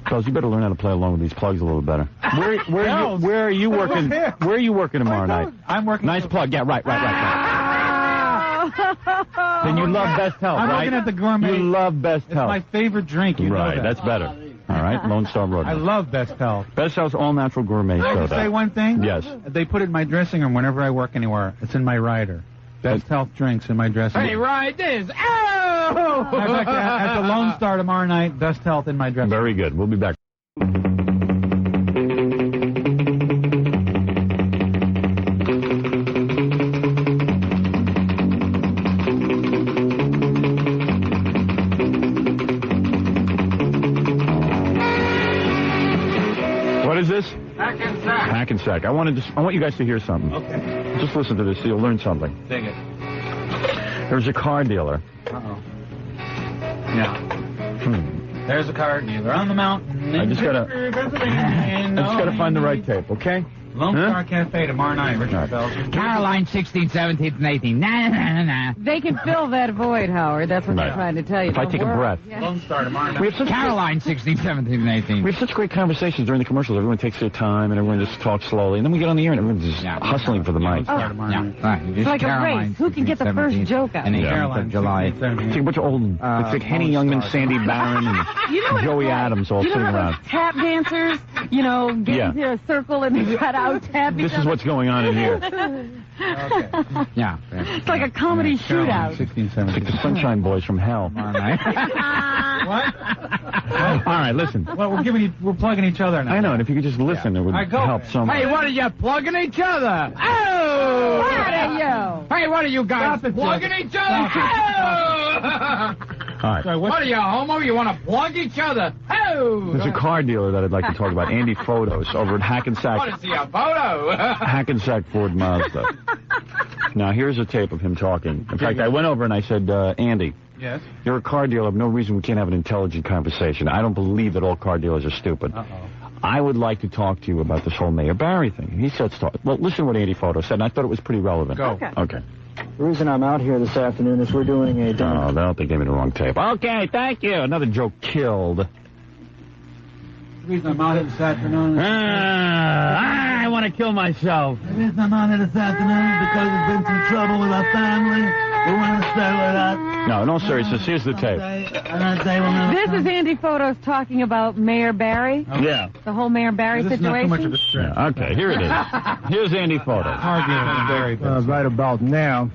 Fellas, you better learn how to play along with these plugs a little better. Where are you working? Where are you working tomorrow night? I'm working. Nice plug. Yeah, right. Then you love Best Health, I'm right? looking at the gourmet. You love Best It's Health. my favorite drink. You know Right, that. that's better. All right, Lone Star Road. I love Best Health. Best Health's all-natural gourmet Can I soda. just say one thing? Yes. They put it in my dressing room whenever I work anywhere. It's in my rider. Best Health drinks in my dressing room. Hey, ride this. Oh! I'd like to at the Lone Star tomorrow night, Best Health in my dressing room. Very good. We'll be back. What is this? Hackensack. I want you guys to hear something. Okay. Just listen to this, so you'll learn something. Dig it. There's a car dealer. Uh-oh. Yeah. There's a car dealer on the mountain. I just gotta find the right tape, okay? Lone Star Cafe tomorrow night, Richard Belzer. Caroline, 16th, 17th, and 18th. Nah. They can fill that void, Howard. That's what Right. they're trying to tell you. If I take a breath. Lone Star tomorrow night. We have such Caroline, 16th, 17th, and 18th. We have such great conversations during the commercials. Everyone takes their time and everyone just talks slowly. And then we get on the air and everyone's just hustling for the mic. Lone Star tomorrow night. Right. It's like a race. Who can get the first joke out? And Yeah. 18th of July. It's like a bunch of old, it's like Henny Youngman, Sandy Barron, and You know what Joey it's like? Adams all sitting how those around. tap dancers, get into a circle and they try to out-tap each This is other? what's going on in here. Okay. Yeah. It's like a comedy shootout. 16, It's like 17. the Sunshine Boys from hell. Tomorrow night. What? All right, listen. Well, we're plugging each other now. I know, and if you could just listen, it would All right, go. help so much. Hey, what are you plugging each other? Oh! What are you? Hey, what are you guys Stop it, plugging Jeff. each other? Oh! All right. Sorry, What are you, homo? You want to plug each other? Oh! There's a car dealer that I'd like to talk about, Andy Photos, over at Want Hackensack, to see a photo? Hackensack Ford Mazda. Now, here's a tape of him talking. In fact, I went over and I said, Andy, Yes? you're a car dealer. No reason we can't have an intelligent conversation. I don't believe that all car dealers are stupid. Uh-oh. I would like to talk to you about this whole Mayor Barry thing. He said stuff. Well, listen to what Andy Photo said, and I thought it was pretty relevant. Go. Okay. The reason I'm out here this afternoon is we're doing a... Oh, they gave me the wrong tape. Okay, thank you. Another joke killed. The reason I'm out here this afternoon is... I want to kill myself. The reason I'm out here this afternoon is because there's been some trouble with our family. We want to settle it up. No, in all seriousness, here's the tape. This is Andy Photos talking about Mayor Barry, Yeah. the whole Mayor Barry This is not too much of situation. a stretch. Yeah, okay, here it is. Here's Andy Photos. Car dealer is very busy. Right about now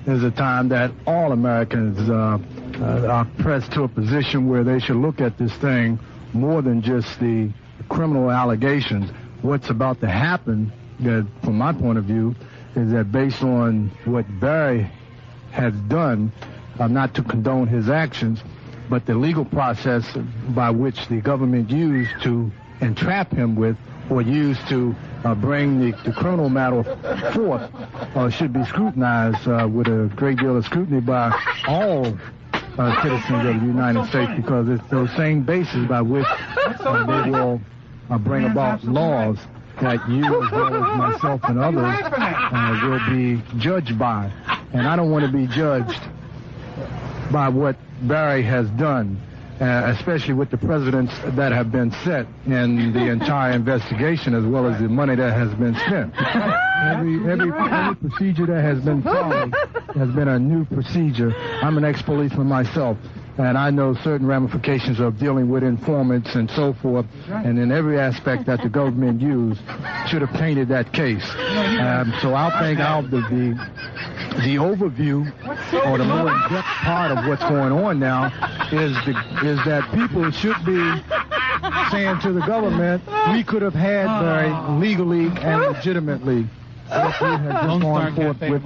is a time that all Americans are pressed to a position where they should look at this thing more than just the criminal allegations. What's about to happen, that, from my point of view, is that based on what Barry has done, not to condone his actions, but the legal process by which the government used to entrap him with or used to bring the criminal matter forth should be scrutinized with a great deal of scrutiny by all citizens of the United States, because it's those same bases by which they will bring about laws that you, as well as myself and others, will be judged by. And I don't want to be judged by what Barry has done. especially with the precedents that have been set in the entire investigation, as well as the money that has been spent. Every procedure that has been followed has been a new procedure. I'm an ex-policeman myself, and I know certain ramifications of dealing with informants and so forth, and in every aspect that the government used should have tainted that case. So I'll think the overview, or the more in-depth part of what's going on now, is that people should be saying to the government, we could have had Barry legally and legitimately. If we had just gone forth with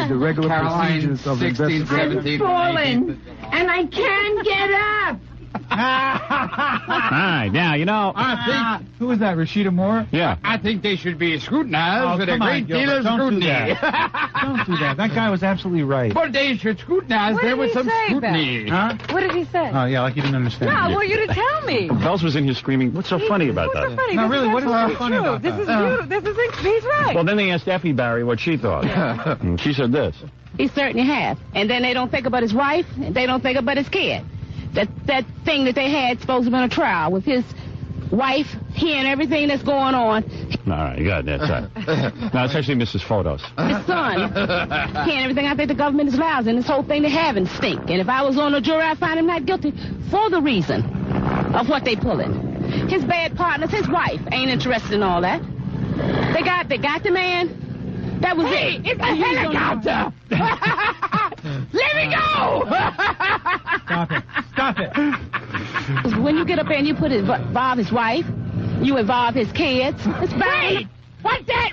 the regular procedures of investigation. I'm fallen, and I can't get up. All right, now, you know... I think... Who is that, Rashida Moore? Yeah. I think they should be scrutinized with a great deal of scrutiny. Don't do that. That guy was absolutely right. But they should scrutinize there with some scrutiny. Huh? What did he say? Oh, yeah, like you didn't understand. No, I want you to tell me. Bells was in here screaming, what's so funny about What's that? so funny? No, This really, what is so absolutely funny true. about This that? is beautiful. He's right. Well, then they asked Effie Barry what she thought. And she said this. He certainly has. And then they don't think about his wife, and they don't think about his kid. That thing that they had supposed to be on a trial with his wife hearing everything that's going on. All right, you got that's right. No, it's actually Mrs. Photos. His son hearing everything. I think the government is lousy, and this whole thing they have and stink. And if I was on the jury, I'd find him not guilty for the reason of what they pulling. His bad partners, his wife, ain't interested in all that. They got the man. That was it. It's a helicopter! Let me go! Stop it. When you get up there and you involve his wife, you involve his kids. It's bad. Wait! What's that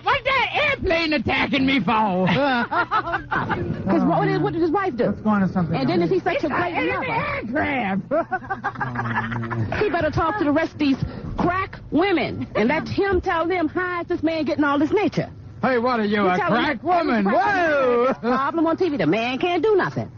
airplane attacking me for? Because what did his wife do? Let's go on to something And then else. if he's such a great aircraft! he better talk to the rest of these crack women and let him tell them how is this man getting all this nature. Hey, what are you, a crack woman? Whoa! Problem on TV. The man can't do nothing.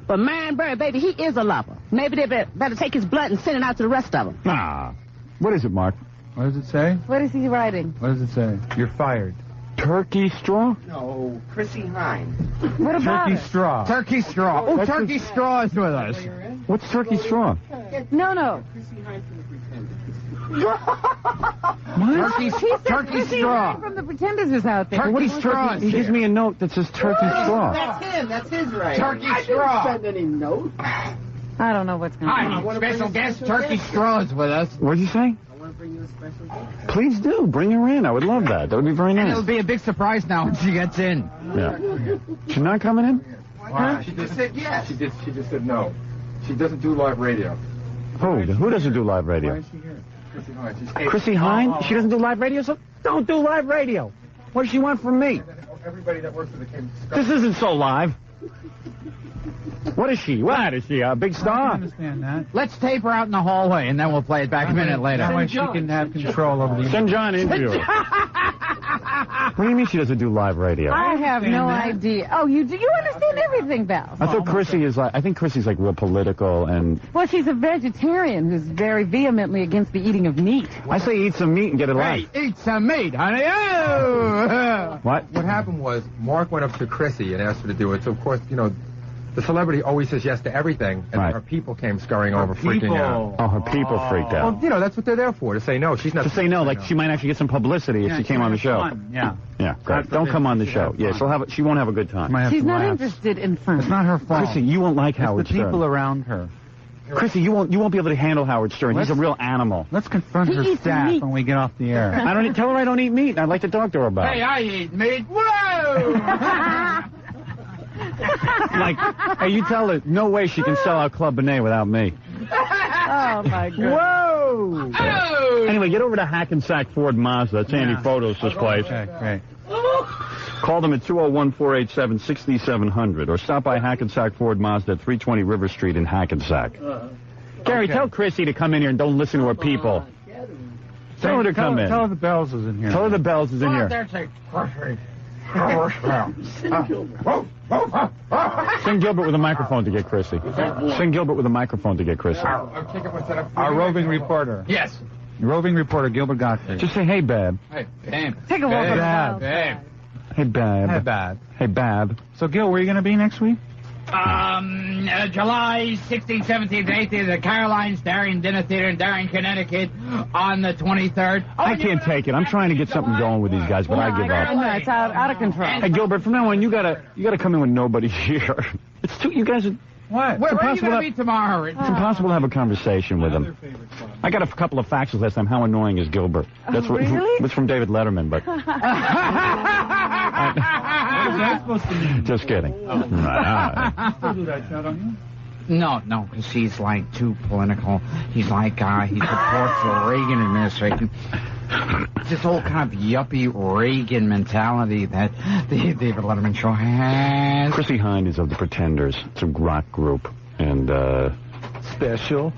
But man, Barry, baby, he is a lover. Maybe they better take his blood and send it out to the rest of them. Nah. What is it, Mark? What does it say? What is he writing? What does it say? You're fired. Turkey straw? No, Chrissy Hines. What about Turkey it? straw. Turkey straw. Oh, turkey straw is with us. What's turkey straw? No. Chrissy Hines from the What? Turkey straw. From the Pretenders is out there. What is turkey? He gives me a note that says turkey straw. That's him. That's his right. Turkey I straw. didn't send any note. I don't know what's going on. Hi, special guest Turkey straw is with us. What did you say? I want to bring you a special gift. Please do. Bring her in. I would love that. That would be very And nice. it'll be a big surprise now when she gets in. Yeah. She's not coming in? Huh? She just said yes. She just said no. She doesn't do live radio. Who doesn't do live radio? Why is she here? Chrissy Hines. Chrissy Hines? She doesn't do live radio, so don't do live radio. What does she want from me? Everybody that works for the King. This isn't so live. What is she? What is she? A big I star? understand that. Let's tape her out in the hallway, and then we'll play it back a minute later. That way she can have control over the... Send John into her. What do you mean she doesn't do live radio? I have no idea. Oh, you understand everything, Val. I thought Chrissy is like, I think Chrissy's like real political and... Well, she's a vegetarian who's very vehemently against the eating of meat. I say eat some meat and get it live. Hey, eat some meat, honey. Oh! What? What happened was Mark went up to Chrissy and asked her to do it. So, of course, you know, the celebrity always says yes to everything, and Right. her people came scurrying over, freaking out. Oh, her people freaked out. Well, you know, that's what they're there for, to say no. She's not... To say no, like she might actually get some publicity if she came on the show. Yeah. Yeah, great. Don't come on the show. Yeah, she won't have a good time. Might have She's to not laugh. interested in fun. It's not her fault. Chrissy, you won't like It's Howard the people Stern. around her. Chrissy, you won't be able to handle Howard Stern. He's a real animal. Let's confront He her eats staff meat. when we get off the air. I don't tell her I don't eat meat. And I'd like to talk to her about Hey, it. I eat meat. Whoa! Like, hey, you tell her no way she can sell out Club Benet without me. Oh, my God. Whoa! Oh! Anyway, get over to Hackensack Ford Mazda. That's Andy Photos, this place. Okay, great. Call them at 201-487-6700 or stop by Hackensack Ford Mazda at 320 River Street in Hackensack. Gary, tell Chrissy to come in here and don't listen to her people. Tell her to come in. Tell her the Bells is in here. Tell her the Bells is in here. Sing Gilbert with a microphone to get Chrissy. Sing Gilbert with a microphone to get Chrissy. Our roving reporter. Yes. Roving reporter, Gilbert Gottfried. Just say, hey, Bab. Hey, babe. Take a walk on the Babe. wild Babe. Hey, Bab. Hey, Bab. Hey, Bab. So, Gil, where are you going to be next week? July 16th, 17th, 18th, the Caroline's Darien Dinner Theater in Darien, Connecticut, on the 23rd. I can't take it. I'm trying to get something going with these guys, but I give up. No, it's out of control. Hey, Gilbert, from now on, you gotta come in when nobody's here. It's too. You guys are. What? Where are you going to be tomorrow? It's impossible to have a conversation with him. I got a couple of faxes last time. How annoying is Gilbert? That's what. Really? It's from David Letterman, but. What is that supposed to mean? Just kidding. Oh. Still do that show, don't you? No, because he's like too political. He's like, he supports the Reagan administration. It's this whole kind of yuppie Reagan mentality that the David Letterman show has. Chrissy Hynde is of the Pretenders. It's a rock group, and Special.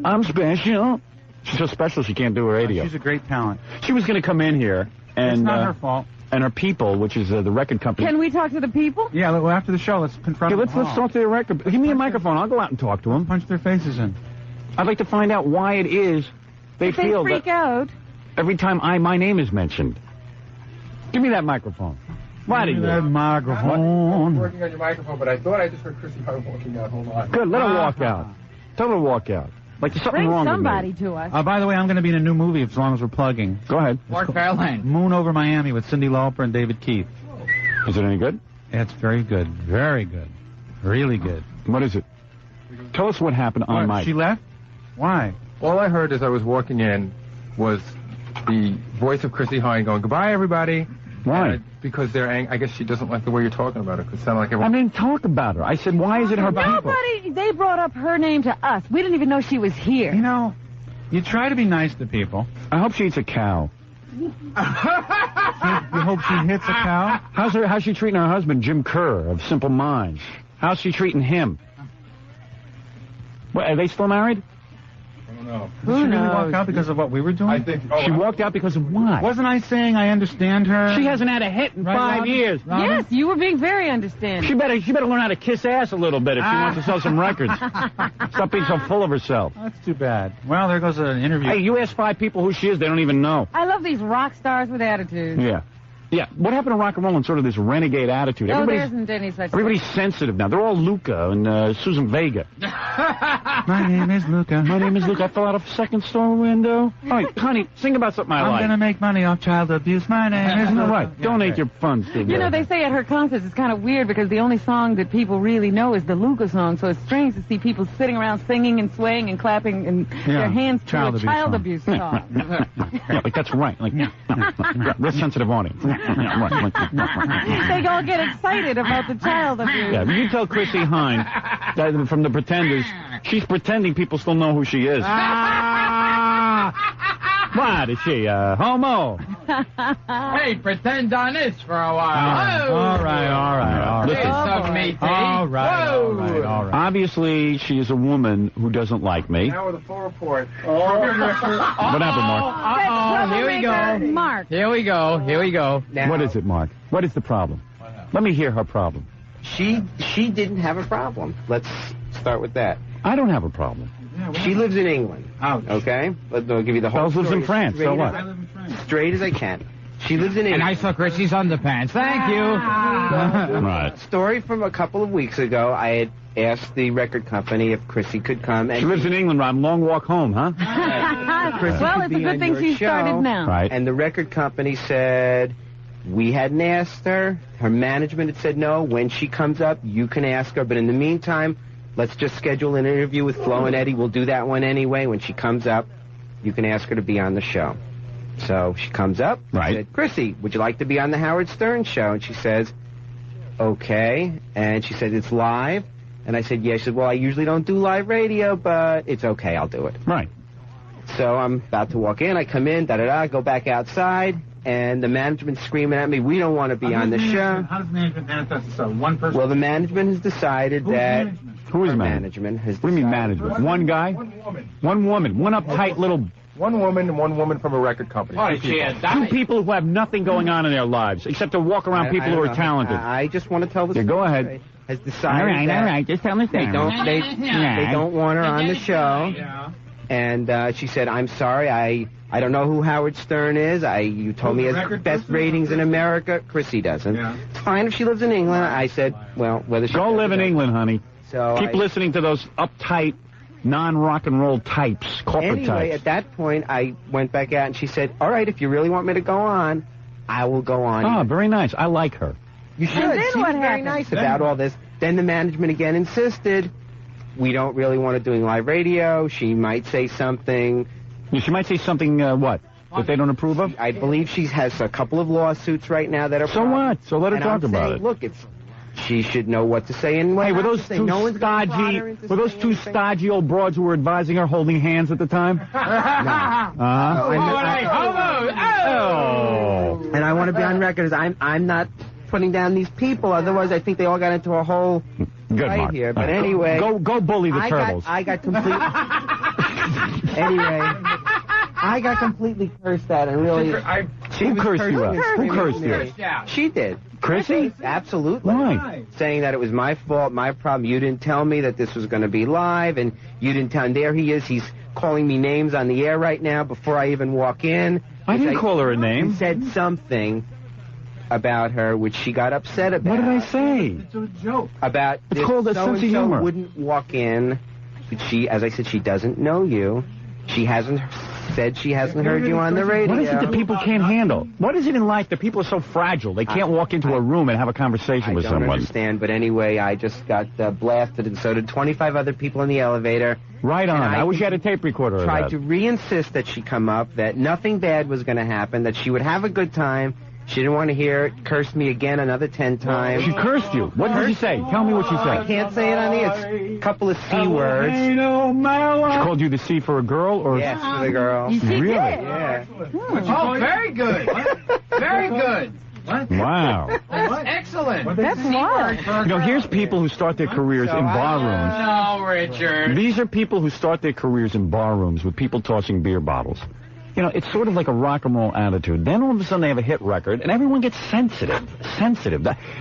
I'm special. She's so special she can't do her radio. She's a great talent. She was going to come in here, and It's not her fault. And her people, which is the record company. Can we talk to the people? Yeah, well, after the show, let's confront Yeah, them. let's talk to the record. Give me a microphone. I'll go out and talk to them. Punch their faces in. I'd like to find out why it is they If feel they freak out. every time my name is mentioned. Give me that microphone. Why did you? That microphone. Working on your microphone, but I thought I just heard Chrissy Hynde walking out. Hold on. Good. Let her walk out. Tell her to walk out. Like there's something Bring wrong somebody with me. to us. By the way, I'm going to be in a new movie as long as we're plugging. Go ahead. Fort Fairlane. Moon Over Miami with Cyndi Lauper and David Keith. Is it any good? It's very good. Very good. Really good. What is it? Tell us what happened on mic. She left? Why? All I heard as I was walking in was the voice of Chrissy Hynde going, "Goodbye, everybody." Why? Because they're I guess she doesn't like the way you're talking about her. Because it sounded like I everyone. didn't talk about her. I said, why is it her people? Nobody. They brought up her name to us. We didn't even know she was here. You know, you try to be nice to people. I hope she eats a cow. You hope she hits a cow? How's she treating her husband, Jim Kerr of Simple Minds? How's she treating him? What, are they still married? I don't know. Did she really walk out because of what we were doing? I think. She walked out because of why? Wasn't I saying I understand her? She hasn't had a hit in 5 Robin? years. Robin? Yes, you were being very understanding. She better learn how to kiss ass a little bit if she wants to sell some records. Stop being so full of herself. That's too bad. Well, there goes an interview. Hey, you ask 5 people who she is, they don't even know. I love these rock stars with attitude. Yeah. Yeah. What happened to rock and roll and sort of this renegade attitude? No, there isn't any such Everybody's sensitive now. They're all Luca and Susan Vega. My name is Luca. My name is Luca. I fell out of a second story window. All right, honey, sing about something I I'm like. going to make money off child abuse. My name is Isn't that Luca. right? Donate your funds to You know, they say at her concerts it's kind of weird because the only song that people really know is the Luca song, so it's strange to see people sitting around singing and swaying and clapping and their hands to a child abuse song. Yeah, like that's right. Like, real sensitive audience. Yeah, right. They all get excited about the child abuse. Yeah, you tell Chrissy Hynde that from the Pretenders, she's pretending people still know who she is. What, is she, homo? Hey, pretend on this for a while. All right. Listen. All right. Obviously, she is a woman who doesn't like me. Now with a full report. What happened, Mark? Here we go. Mark. Here we go. Now, What is it, Mark? What is the problem? Let me hear her problem. She didn't have a problem. Let's start with that. I don't have a problem. She lives in England. Ouch. Okay? I'll give you the whole Belz lives story in France, so straight what? as- Straight as I can. She lives in England. And I saw Chrissy's underpants. Thank you. Right. Story from a couple of weeks ago. I had asked the record company if Chrissy could come. And She lives in England, Rob. Long walk home, huh? Chrissy Well, could it's a be good on thing your she show. started now. Right. And the record company said, we hadn't asked her. Her management had said no. When she comes up, you can ask her. But in the meantime, let's just schedule an interview with Flo and Eddie. We'll do that one anyway. When she comes up, you can ask her to be on the show. So she comes up. Right. I said, Chrissy, would you like to be on the Howard Stern show? And she says, okay. And she said, it's live. And I said, yeah. She said, well, I usually don't do live radio, but it's okay. I'll do it. Right. So I'm about to walk in. I come in, go back outside. And the management's screaming at me, we don't want to be on the show. How does management manifest itself? One person? Well, the management has decided that... Who is our management? has What do you mean decided- management? One guy? One woman. One uptight little... One woman and one woman from a record company. Two people who have nothing going on in their lives except to walk around people who are talented. I just want to tell the Yeah, go story. ahead. Has decided that Just tell me they don't want her on the show. And she said, I'm sorry, I don't know who Howard Stern is. You told me he has best ratings in America. Chrissy doesn't. Yeah. It's fine if she lives in England. I said, well, whether she... Go live in England, honey. So Keep listening to those uptight, non-rock and roll types, corporate types. Anyway, at that point, I went back out, and she said, all right, if you really want me to go on, I will go on. Oh, very nice. I like her. You should. She was very nice about all this. Then the management again insisted, we don't really want her doing live radio. She might say something. She might say something, what? That they don't approve of? I believe she has a couple of lawsuits right now that are... So what? So let her talk about it. Look, she should know what to say and what were those two stodgy old broads who were advising her holding hands at the time? No. And I want to be on record as I'm not putting down these people, otherwise I think they all got into a whole fight here. But anyway... Go bully the turtles. I got completely... Anyway, I got completely cursed at and really... Who cursed you out? Who cursed you? She did. Chrissy? Absolutely. Why? Saying that it was my fault, my problem. You didn't tell me that this was going to be live, and you didn't tell... And there he is. He's calling me names on the air right now before I even walk in. I didn't call her a name. He said something about her, which she got upset about. What did I say? It's a joke. About it's called a sense of humor. Wouldn't walk in. But she, as I said, she doesn't know you. She hasn't said she hasn't heard you on the radio. What is it that people can't handle? What is it in life that people are so fragile they can't walk into a room and have a conversation with someone? I don't understand, but anyway, I just got blasted, and so did 25 other people in the elevator. Right on. I wish you had a tape recorder of that. Tried to re-insist that she come up, that nothing bad was going to happen, that she would have a good time. She didn't want to hear it. Cursed me again another 10 times. She cursed you. What did she say? Tell me what she said. I can't say it on the air. It's a couple of C words. She called you the C for a girl? Or? Yes, for the girl. Really? Yeah. Oh, very good. Very good. What? Wow. That's excellent. That's wild. You know, here's people who start their careers in bar rooms. No, Richard. These are people who start their careers in bar rooms with people tossing beer bottles. You know, it's sort of like a rock and roll attitude. Then all of a sudden they have a hit record, and everyone gets sensitive.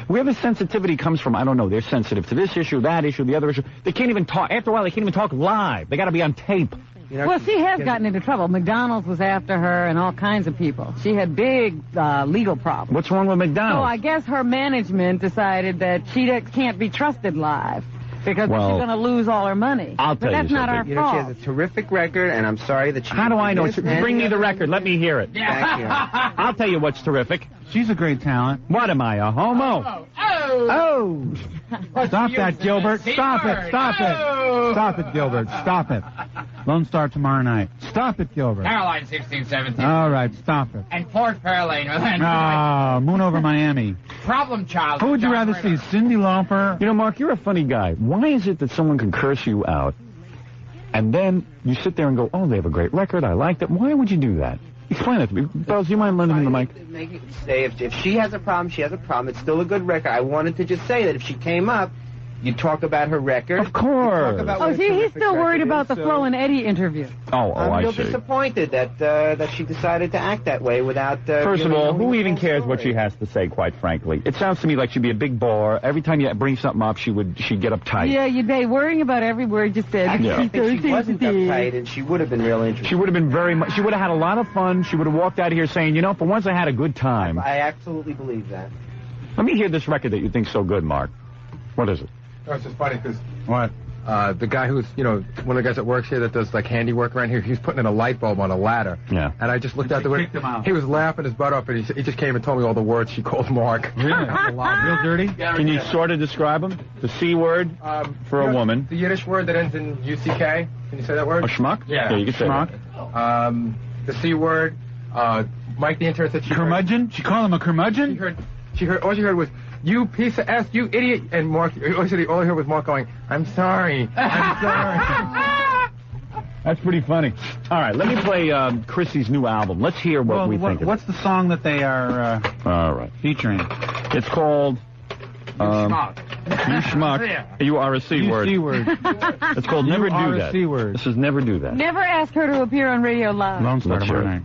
Where the sensitivity comes from, I don't know. They're sensitive to this issue, that issue, the other issue. They can't even talk. After a while, they can't even talk live. They got to be on tape. You know, well, she has gotten into trouble. McDonald's was after her and all kinds of people. She had big legal problems. What's wrong with McDonald's? So I guess her management decided that she can't be trusted live. Because she's going to lose all her money. I'll tell you something. But that's not our fault. fault. She has a terrific record, and I'm sorry that she... How do I know? Bring me the record. Let me hear it. Thank you. I'll tell you what's terrific. She's a great talent. What am I, a homo? Oh! Stop that, Gilbert. Stop it. Stop it. Stop it, Gilbert. Stop it. Lone Star tomorrow night. Stop it, Gilbert. Caroline 1617. All right, stop it. And Port Fairlane. Moon over Miami. Problem Child. Who would you rather see, Cyndi Lauper? You know, Mark, you're a funny guy. Why is it that someone can curse you out, and then you sit there and go, oh, they have a great record, I like that. Why would you do that? Explain it to me. Bells, do you mind lending him the mic? Say if she has a problem, she has a problem. It's still a good record. I wanted to just say that if she came up, you talk about her record. Of course. He's still worried about the Flo and Eddie interview. I'm real I see. disappointed that she decided to act that way without... First of really all, who knowing even the cares story. what she has to say, quite frankly? It sounds to me like she'd be a big bore. Every time you bring something up, she'd get uptight. Yeah, you'd be worrying about every word you said. Actually, I think she wasn't uptight, and she would have been real interested. She would have been very much... She would have had a lot of fun. She would have walked out of here saying, you know, for once I had a good time. I absolutely believe that. Let me hear this record that you think's so good, Mark. What is it? No, it's just funny because What? The guy who's, one of the guys that works here that does like handiwork around here, he's putting in a light bulb on a ladder. Yeah. And I just looked out the window. kicked him out. He was laughing his butt off, and he just came and told me all the words she called Mark. Really? That's a lot. Real dirty? Can you sort of describe them? The C word for a woman. The Yiddish word that ends in UCK. Can you say that word? A schmuck? Yeah. You can say Schmuck. that. The C word. Mike the intern said she Curmudgeon? She called him a curmudgeon? all she heard was, you piece of S, you idiot. And Mark, all I heard was Mark going, I'm sorry. I'm sorry. That's pretty funny. All right, let me play Chrissy's new album. Let's hear what we think of it. What's the song that they are All right. featuring? It's called... You schmuck. You are a C word. C word. It's called Never Do are a That. C word. This is Never Do That. Never ask her to appear on Radio Live. Lone Star Let's tomorrow hear night.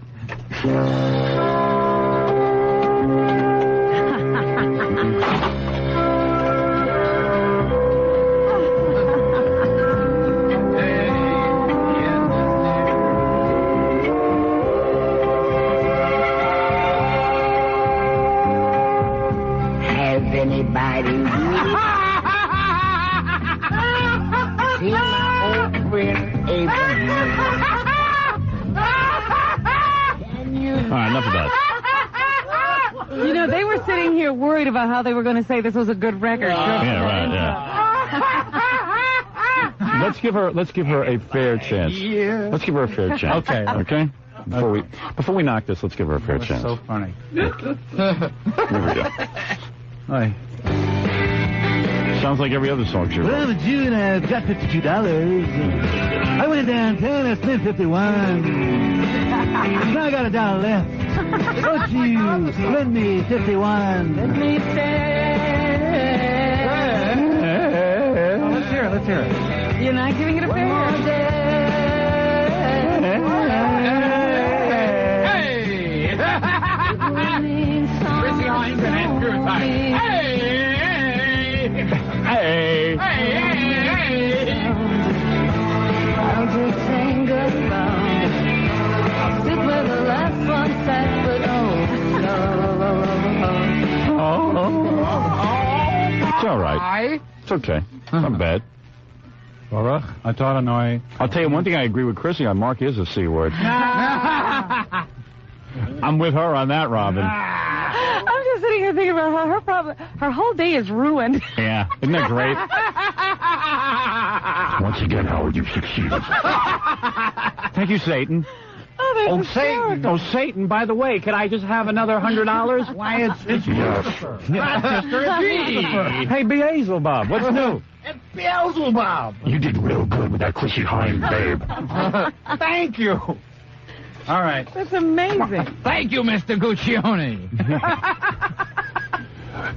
mighty good. See my old friend Abraham. All right, enough of that. You know, they were sitting here worried about how they were going to say this was a good record. Yeah, right, yeah. Let's give her a fair chance. Let's give her a fair chance. Okay? Before we knock this, let's give her a fair chance. So funny. Here we go. Hi. Sounds like every other song she wrote. Well, but June, I've got $52. I went downtown, I spent 51. Now I got $1 left. Won't you lend me 51? Let me say. Let's hear it. You're not giving it a fair Chrissy Hines and Andrew Time. Hey! I'll just hang around. Sit where the last one sat, but It's all right. It's okay. Not bad. I'll tell you one thing I agree with Chrissy on. Mark is a C word. I'm with her on that, Robin. I'm just sitting here thinking about how her whole day is ruined. Yeah. Isn't that great? Once again, Howard, you've succeeded. Thank you, Satan. Oh, Satan. Oh, Satan, by the way, could I just have another $100? Why, it's Lucifer. Hey, Beelzebub, what's new? It's Beelzebub. You did real good with that Chrissy Hines, babe. Thank you. All right. That's amazing. Thank you, Mr. Guccione.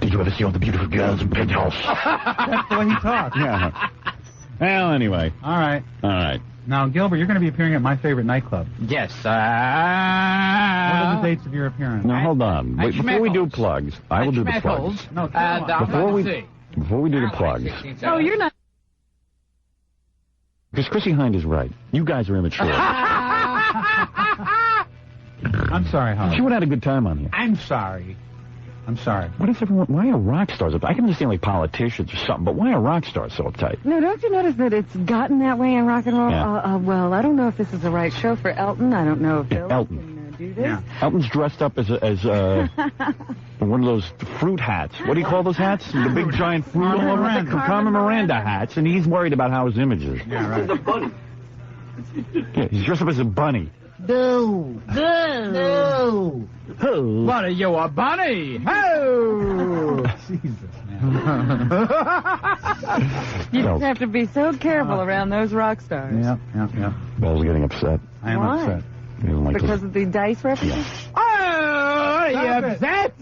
Did you ever see all the beautiful girls in Penthouse? That's the way he talks. Yeah. Well, anyway. All right. Now, Gilbert, you're going to be appearing at my favorite nightclub. Yes. What are the dates of your appearance? Now, hold on. Wait, before we do plugs, I will do the plugs. No, Before we do the plugs. Oh, you're not. Because Chrissy Hind is right. You guys are immature. I'm sorry, Howard. She would have had a good time on here. I'm sorry. What is everyone? Why are rock stars up? I can understand like politicians or something, but why are rock stars so uptight? No, don't you notice that it's gotten that way in rock and roll? Yeah. Well, I don't know if this is the right show for Elton. I don't know if Bill can do this. Yeah. Elton's dressed up as one of those fruit hats. What do you call those hats? The big giant fruit. Carmen Miranda hats, and he's worried about how his image is. Yeah, right. The bunny. Yeah, he's dressed up as a bunny. No. What are you, a bunny? Oh! Jesus, man. You just have to be so careful around those rock stars. Yeah. Bell's getting upset. I am Why? upset. He doesn't like Because of the dice references? Oh, are you upset?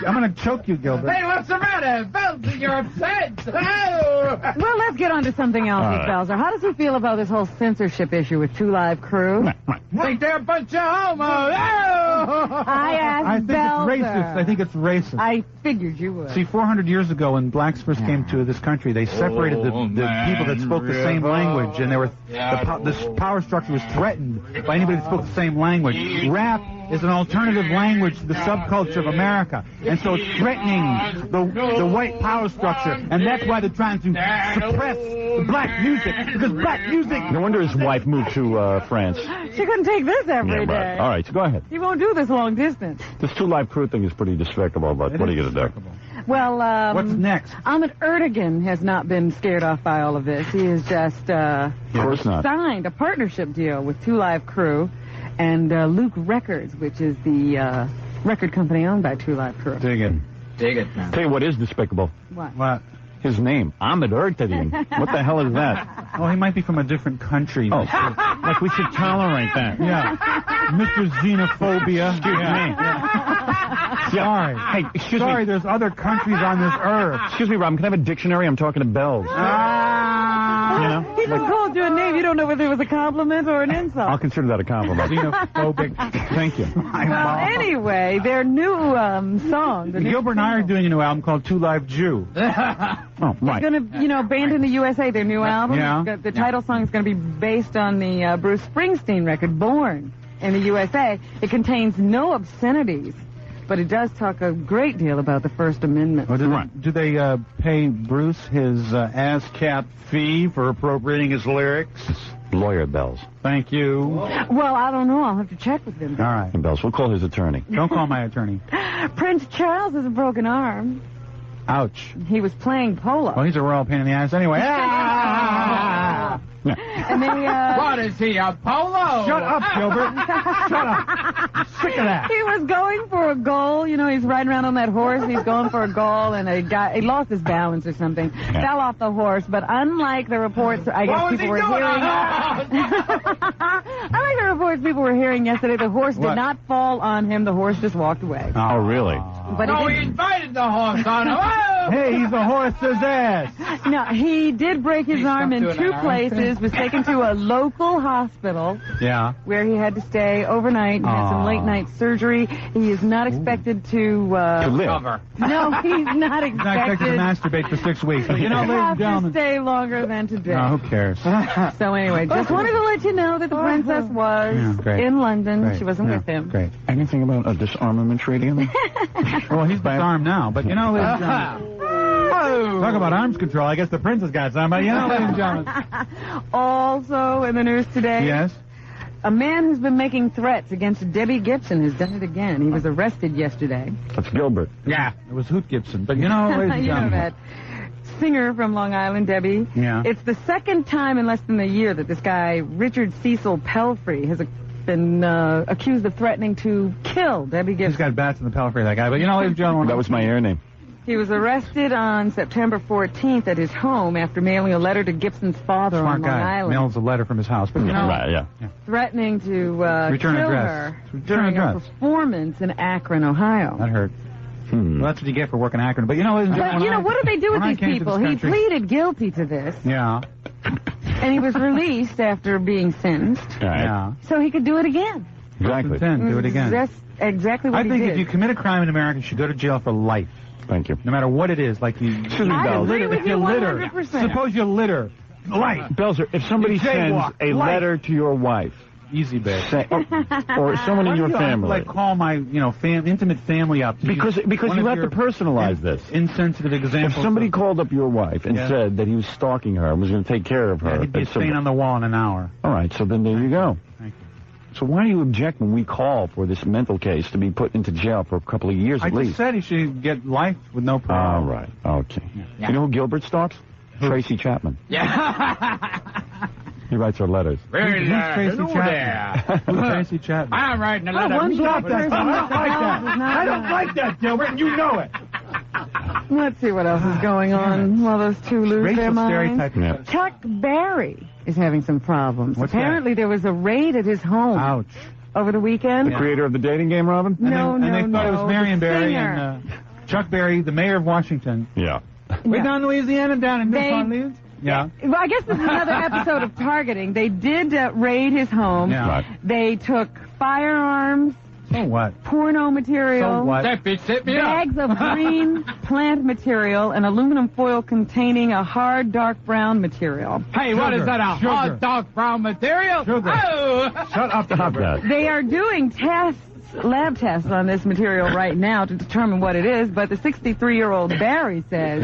I'm going to choke you, Gilbert. Hey, what's the matter? Belzer, you're upset. Oh. Well, let's get on to something else, All Nick right. Belzer. How does he feel about this whole censorship issue with Two Live Crew? Think they're a bunch of homos. Oh. I asked I think Belzer. it's racist. I think it's racist. I figured you would. See, 400 years ago, when blacks first came to this country, they separated the people that spoke the same language, and there were this power structure was threatened by anybody that spoke the same language. Rap is an alternative language to the subculture of America, and so it's threatening the white power structure, and that's why they're trying to suppress the black music, because black music... No wonder his wife moved to France. She couldn't take this every day. Right. All right, so go ahead. He won't do this long distance. This Two Live Crew thing is pretty despicable, but what are you going to do? Well, What's next? Ahmet Erdogan has not been scared off by all of this. He has just Of course not. signed a partnership deal with Two Live Crew and Luke Records, which is the record company owned by Two Live Crew. Dig it. Man. Tell you what is despicable. What? His name, Ahmet Erdogan. What the hell is that? Oh, he might be from a different country. Oh, like we should tolerate that. Yeah. Mr. Xenophobia. Excuse me. Sorry. Hey, excuse Sorry, me. there's other countries on this earth. Excuse me, Rob. Can I have a dictionary? I'm talking to Bells. You know? He just called you a name. You don't know whether it was a compliment or an insult. I'll consider that a compliment. Xenophobic. Thank you. Well, anyway, their new song. The new Gilbert and I are doing a new album called Two Live Jew. Oh, right. It's going to, Banned in the USA, their new album. Yeah. The title song is going to be based on the Bruce Springsteen record, Born in the USA. It contains no obscenities but it does talk a great deal about the First Amendment. Well, do they pay Bruce his ASCAP fee for appropriating his lyrics? Lawyer Bells. Thank you. Well, I don't know. I'll have to check with him. All right. Bells, we'll call his attorney. Don't call my attorney. Prince Charles has a broken arm. Ouch. He was playing polo. Well, he's a royal pain in the ass anyway. Ah! And they, What is he, a polo? Shut up, Gilbert. Shut up. I'm sick of that. He was going for a goal. You know, he's riding around on that horse. He's going for a goal, and he lost his balance or something. Fell off the horse. But unlike the reports, I guess people were hearing. Unlike the reports people were hearing yesterday, the horse did not fall on him. The horse just walked away. Oh, really? But he invited the horse on him. Hey, he's a horse's ass. No, he did break his arm in 2 places, was taken to a local hospital. Yeah. Where he had to stay overnight and had some late-night surgery. He is not expected to live. No, he's not expected. He's not expected to masturbate for 6 weeks. But you know, ladies have and to gentlemen. stay longer than today. No, who cares? So anyway, just wanted to let you know that the princess was in London. Great. She wasn't with him. Great. Anything about a disarmament treaty? Well, he's disarmed now, but you know, ladies and gentlemen. Talk about arms control. I guess the princess got some, but you know, ladies and gentlemen. Also in the news today. Yes. A man who's been making threats against Debbie Gibson has done it again. He was arrested yesterday. That's Gilbert. Yeah, it was Hoot Gibson. But you know, ladies and You know gentlemen. that singer from Long Island, Debbie. Yeah. It's the second time in less than a year that this guy, Richard Cecil Pelfrey, has been accused of threatening to kill Debbie Gibson. He's got bats in the pelfrey, that guy. But you know, ladies and gentlemen. That was my air name. He was arrested on September 14th at his home after mailing a letter to Gibson's father Smart on Long guy. Island. Mails a letter from his house. But you know, Right, yeah. Threatening to Return kill address. her Return during a address. performance in Akron, Ohio. That hurt. Well, that's what you get for working Akron. But you know, ladies and But, gentlemen. you know, what did they do with when I these came to people? this He country- pleaded guilty to this, Yeah. and he was released after being sentenced, Yeah. so he could do it again. Exactly. Do it again. That's exactly what I he think did. if you commit a crime in America, you should go to jail for life. Thank you. No matter what it is, like you. Excuse me, I Bells. agree with If you you litter, 100%. suppose you litter. Life. Belzer, if somebody You sends jaywalk. a Life. letter to your wife, Easy, babe. or someone in your Why do you family, like call my, you know, intimate family up? To because use you one of have your to personalize this. Insensitive If examples. somebody called up your wife and said that he was stalking her and was going to take care of her, Yeah, he'd be a and so- stain on the wall in an hour. all right, so then there you go. Thank you. So why do you object when we call for this mental case to be put into jail for a couple of years I at just least? said he should get life with no All parole. right, okay. You know who Gilbert stalks? Tracy Chapman. He writes her letters. Very Who's Tracy Chapman? Who's Tracy Chapman? I'm writing a letter. one Stop black that. person I don't like that. is not I don't like that, Gilbert, and you know it. Let's see what else is going on while those two lose their Racial minds. stereotyping. Yeah. Chuck Berry is having some problems. What's Apparently there was a raid at his home Ouch. over the weekend. The creator of the dating game, Robin? And No, they, and they thought it was no, Marion the Barry singer. and Chuck Berry, the mayor of Washington. Yeah. We're down in Louisiana, down in New They- Orleans. Yeah. Well, I guess this is another episode of targeting. They did raid his home. Yeah. Right. They took firearms, So what? porno material, So what? That bitch set me bags up. of green plant material, and aluminum foil containing a hard dark brown material. Hey, what is Sugar. that, a Sugar. hot dark brown material? Sugar. Oh! Shut up, Stop Gilbert. that. They are doing lab tests on this material right now to determine what it is, but the 63-year-old Barry says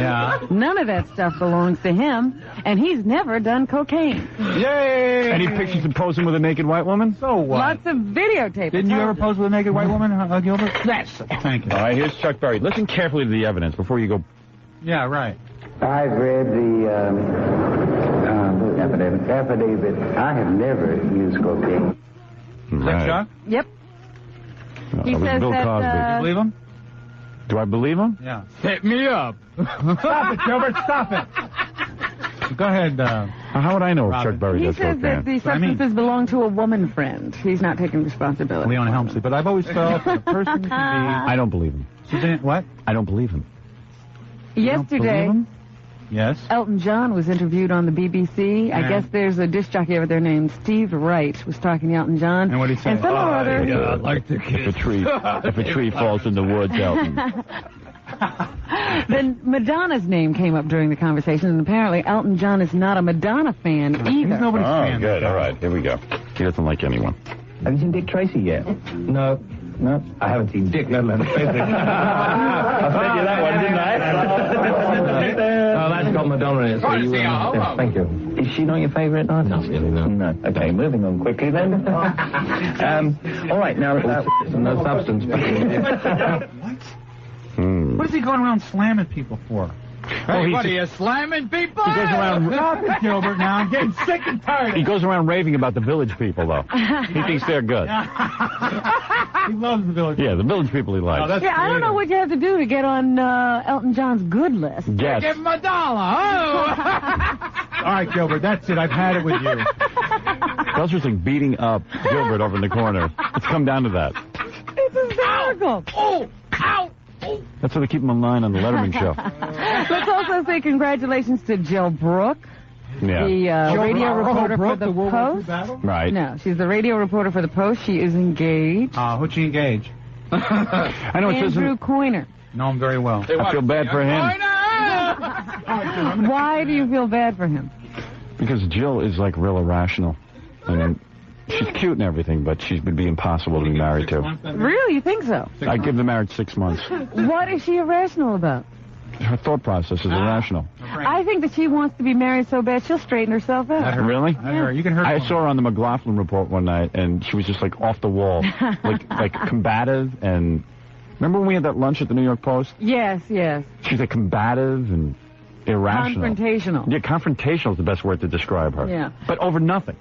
none of that stuff belongs to him, and he's never done cocaine. Yay! Any pictures of posing with a naked white woman? So what? Lots of videotape. Didn't you ever pose with a naked white woman, Gilbert? Yes. Thank you. All right, here's Chuck Berry. Listen carefully to the evidence before you go. Yeah, right. I've read the affidavit. I have never used cocaine. Is that Chuck? Yep. That He was says Bill that, Cosby. You believe him? Do I believe him? Yeah. Set me up. Stop it, Gilbert. Stop it. Go ahead. How would I know if Robin. Chuck Berry He does says that cocaine? the substances belong to a woman friend. He's not taking responsibility. Leona Helmsley. But I've always felt that a person can be... I don't believe him. Suzanne, what? I don't believe him. Yesterday, Yes. Elton John was interviewed on the BBC. I Yeah. guess there's a disc jockey over there named Steve Wright was talking to Elton John. And what did he say? And some other. I'd like to kiss. If a tree falls in the woods, Elton. Then Madonna's name came up during the conversation, and apparently Elton John is not a Madonna fan either. He's nobody's Oh, fan. good. All right, here we go. He doesn't like anyone. Have you seen Dick Tracy yet? No. No, I haven't seen Dick, let alone Physics. I sent you that one, didn't I? Oh, that's got Madonna in it. So you, yes, thank you. Is she not your favourite artist? Not really, no. No. Okay, moving on quickly then. All right, now no substance. What is he going around slamming people for? Hey, what are you slamming people? He goes around. Stop it, Gilbert. Now I'm getting sick and tired. He goes around raving about the village people, though. He thinks they're good. He loves the village. Yeah, the village people he likes. Oh, Yeah, I don't know what you have to do to get on Elton John's good list. Yes. Give him $1. Oh! All right, Gilbert, that's it. I've had it with you. Belzer's like beating up Gilbert over in the corner. It's come down to that. It's hysterical. Oh! Ow! Oh! That's how they keep him in line on the Letterman show. Let's also say congratulations to Jill Brooke, Yeah. the radio reporter for the Post. Right. No, she's the radio reporter for the Post. She is engaged. Who'd she engage? I know it says. Andrew Coiner. Know him very well. I feel bad for him Why do you feel bad for him? because Jill is like real irrational. I mean, she's cute and everything, but she would be impossible to be married to. Really, you think so? I give the marriage 6 months. What is she irrational about? Her thought process is irrational. I think that she wants to be married so bad she'll straighten herself out. Really? You can hurt I her. saw her on the McLaughlin report one night, and she was just like off the wall, like combative. And remember when we had that lunch at the New York Post? Yes, yes. She's like combative and irrational. Confrontational. Yeah, confrontational is the best word to describe her. Yeah. But over nothing.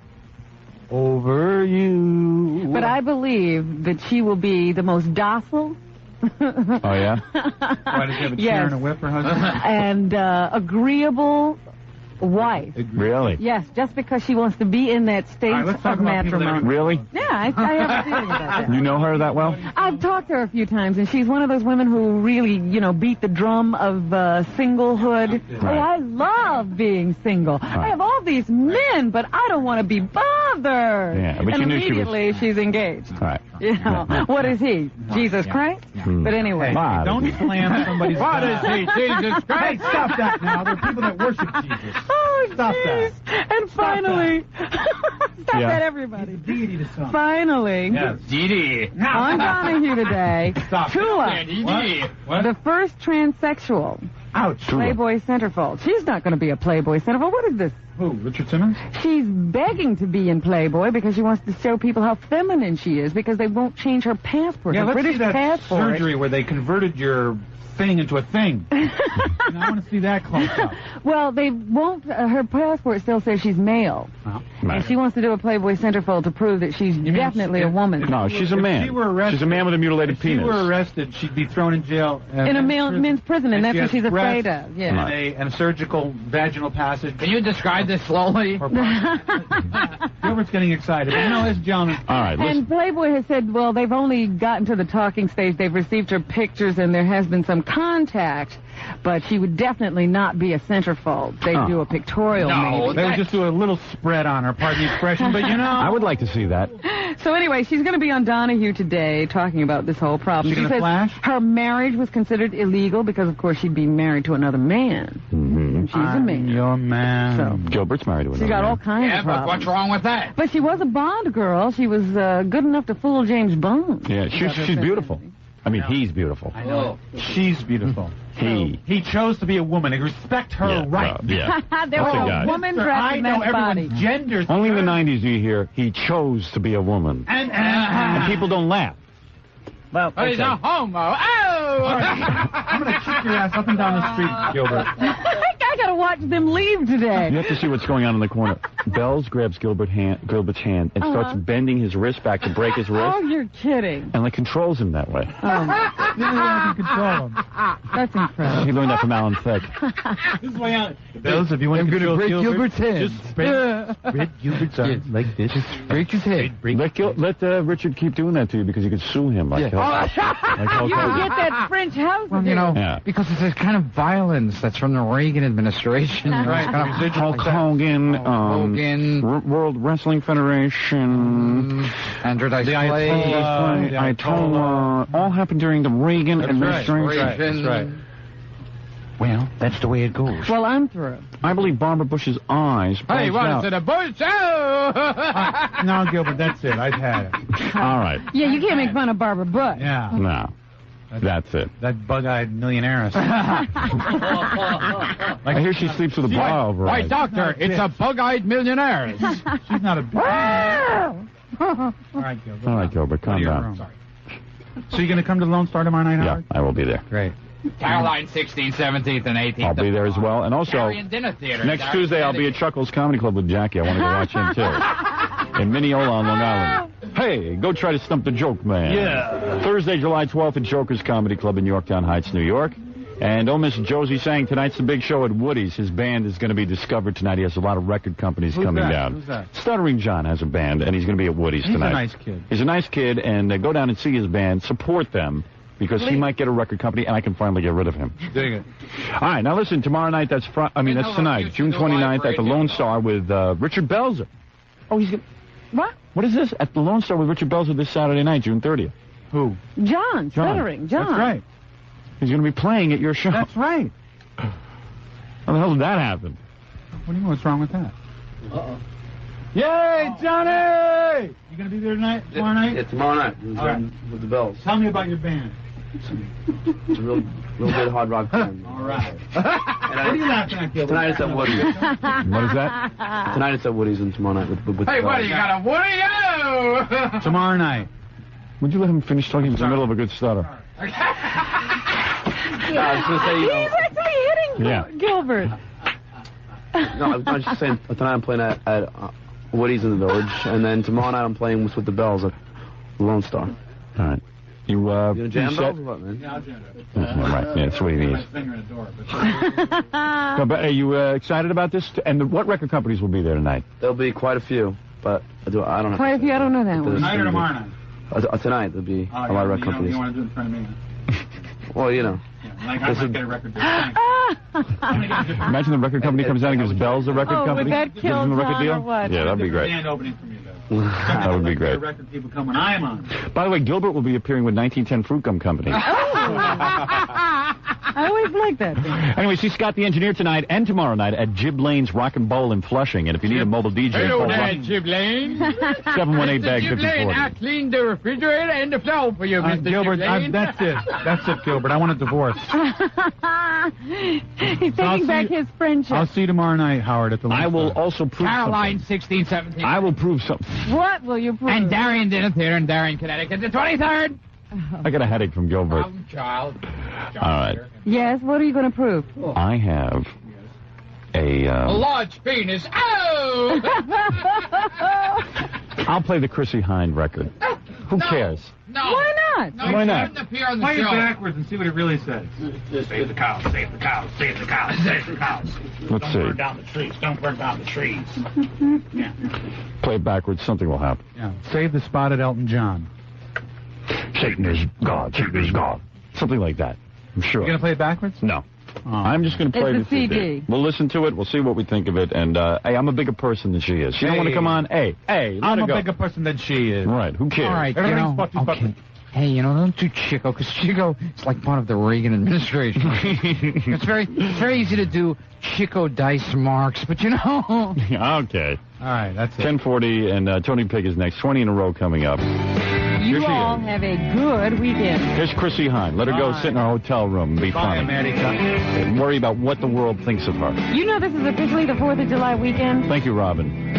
Over you. But I believe that she will be the most docile. Oh, yeah? Why, does she have a chair Yes. and a whip, her husband? And agreeable wife. Really? Yes, just because she wants to be in that state let's talk of about people that matrimony. Really? Yeah, I have a feeling about that. You know her that well? I've talked to her a few times, and she's one of those women who really, beat the drum of singlehood. Right. Oh, I love being single. I have all these men, but I don't want to be bothered. Yeah, but and you knew she was- immediately she's engaged. All right. What is he? Jesus Christ? But anyway. Hey, don't slam somebody's What God. is he? Jesus Hey, Christ? stop that now. There are people that worship Jesus. Oh, Stop jeez. And finally, stop Yeah. that, everybody. Deity to some. Finally, Yes. Didi. on Donahue today, Stop. Tula, Didi. the first transsexual Ouch. Playboy centerfold. She's not going to be a Playboy centerfold. What is this? Who? Richard Simmons? She's begging to be in Playboy because she wants to show people how feminine she is because they won't change her passport. Yeah, her let's British see that passport. surgery where they converted your thing into a thing. And I want to see that close up. Well, they won't. Her passport still says she's male. And she wants to do a Playboy centerfold to prove that she's definitely a woman. No, she's a man. If she were arrested, She's a man with a mutilated if she penis. were arrested, she'd be thrown in jail. In a men's prison, and that's she what has she's afraid breasts of. Yeah. And a surgical vaginal passage. Can you describe this slowly? Gilbert's getting excited. But, ladies and gentlemen. All right, listen. And Playboy has said, well, they've only gotten to the talking stage. They've received her pictures, and there has been some contact, but she would definitely not be a centerfold. They do a pictorial, maybe. They would just do a little spread on her, pardon the expression, but I would like to see that. So anyway, she's going to be on Donahue today talking about this whole problem. She She gonna says flash? her marriage was considered illegal because, of course, she'd be married to another man. Mm-hmm. She's a man. Your man. So Gilbert's married to she's another got man. all kinds Yeah, of but problems. what's wrong with that? But she was a Bond girl. She was good enough to fool James Bond. Yeah, she's beautiful. I mean, he's beautiful. I know. She's beautiful. He chose to be a woman. I respect her right. Yeah. There That's was a guy. a woman Mister, trapped I in know that body. everyone's genders. Only in the 90s do you hear, he chose to be a woman. And people don't laugh. Well, Oh, he's a homo. Oh! I'm going to kick your ass up and down the street, Gilbert. I gotta watch them leave today. You have to see what's going on in the corner. Bells grabs Gilbert's hand and starts bending his wrist back to break his wrist. Oh, you're kidding. And like controls him that way. Oh, You can control him. that's incredible. He learned that from Alan Thicke. This is way out. Bells, if you want I'm to going to control break Gilbert's head. just break Gilbert's arm like this. Just break his head. Let Richard keep doing that to you because you could sue him. Like Yeah. Hulk You Hogan. get that French house. Well, Yeah. because it's a kind of violence that's from the Reagan administration. Right. It's kind of Hulk Hogan, Hogan. World Wrestling Federation, Andrew Dice Clay. Ayatollah, all happened during the Reagan administration. That's right. Well, that's the way it goes. Well, I'm through. I believe Barbara Bush's eyes. Hey, bulged what out. is it, a bush? Oh! No, Gilbert, that's it. I've had it. All right. Yeah, you can't make fun of Barbara Bush. Yeah. No. That's it. That bug-eyed millionairess. I hear she sleeps with a bra over her Why, eyes. doctor, it's a bug-eyed millionaire. She's not a bitch. All right, Gilbert. All right, Gilbert, calm down. So you're going to come to the Lone Star tomorrow night, Yeah, Howard? I will be there. Great. Caroline 16th, 17th, and 18th. I'll be there as well. And also, Darien Dinner Theater. next Tuesday I'll be at Chuckles Comedy Club with Jackie. I want to go watch him, too. In Mineola on Long Island. Hey, go try to stump the joke, man. Yeah. Thursday, July 12th at Joker's Comedy Club in Yorktown Heights, New York. And Miss Josie sang tonight's the big show at Woody's. His band is going to be discovered tonight. He has a lot of record companies coming that? down. Who's that? Stuttering John has a band, and he's going to be at Woody's He's tonight. a nice kid. He's a nice kid, and go down and see his band. Support them, because he might get a record company, and I can finally get rid of him. Dig it. All right, now listen, tomorrow night, that's tonight, June 29th at the Lone Star with Richard Belzer. Oh, he's going to... What? What is this? At the Lone Star with Richard Belzer this Saturday night, June 30th. Who? John, Stuttering John. That's right. He's going to be playing at your show. That's right. How the hell did that happen? What do you mean? What's wrong with that? Uh-oh. Yay, Johnny! You going to be there tonight? Tomorrow night? Yeah, tomorrow night. All right. With the Bells. Tell me about your band. It's a real good hard rock band. All right. What are you laughing at, Gilbert? Tonight it's at Woody's. What is that? Tonight it's at Woody's and tomorrow night with Hey, the what, Bells. you got a Woody? Oh! Tomorrow night. Would you let him finish talking? He's in the middle of a good stutter. I was going to say, He's actually hitting Yeah. Gilbert. no, I was just saying, tonight I'm playing at Woody's in the Village, and then tomorrow night I'm playing with the Bells at Lone Star. All right. You gonna jam set? Bells or what, man? Yeah, I'll jam it. All right. Yeah, that's what he needs. Finger in the door, No, but are you excited about this? And what record companies will be there tonight? There'll be quite a few, but I don't have Quite a few, I don't know that one. Tonight or tomorrow night? Tonight there'll be a lot of record companies. You want to do it in front of me? Well, you know. Yeah, like I might get a record deal. Thanks. Imagine the record company comes down and gives Bells a record Oh, company. would that Gives kill them a record John deal? or what? Yeah, that'd be great. Stand opening for me, though. That would be great. Record people come when I'm on. By the way, Gilbert will be appearing with 1910 Fruit Gum Company. I always like that. Anyway, see Scott the Engineer tonight and tomorrow night at Jib Lane's Rock and Bowl in Flushing. And if you need a mobile DJ, Hello call there, Jib Lane. 718 bag Jib Lane, I 5040. cleaned the refrigerator and the floor for you, Mr. Gilbert, Jib Lane. that's it. That's it, Gilbert. I want a divorce. He's taking back his friendship. I'll see you tomorrow night, Howard, at the Lone I will Star. also prove Caroline something. 16th, 17th. I will prove something. What will you prove? And Darien Dinner Theater in Darien, Connecticut, the 23rd. I got a headache from Gilbert. Problem child. All right. Yes, what are you going to prove? I have a... A large penis. Oh! I'll play the Chrissy Hind record. Who cares? No. Why not? No, Why it not? shouldn't appear on the Play it show. backwards and see what it really says. Save the cows, save the cows, save the cows, save the cows. Let's Don't see. burn down the trees, don't burn down the trees. Yeah. Play it backwards, something will happen. Yeah. Save the spotted Elton John. Satan is God, Satan is God. Something like that. I'm sure. You gonna play it backwards? No. Oh. I'm just going to play It's the a CD. We'll listen to it. We'll see what we think of it. And, hey, I'm a bigger person than she is. She don't want to Hey. come on. Hey, let I'm her a go. bigger person than she is. Right, who cares? All right, Everything's fucking okay. Hey, don't do Chico, because Chico is like part of the Reagan administration. it's very easy to do Chico dice marks, but Okay. All right, that's it. 10:40, and Tony Pig is next. 20 in a row coming up. Here You she all is. have a good weekend. Here's Chrissy Hine. Let her go Bye. sit in her hotel room and be Bye, funny. America. And worry about what the world thinks of her. You know this is officially the 4th of July weekend? Thank you, Robin.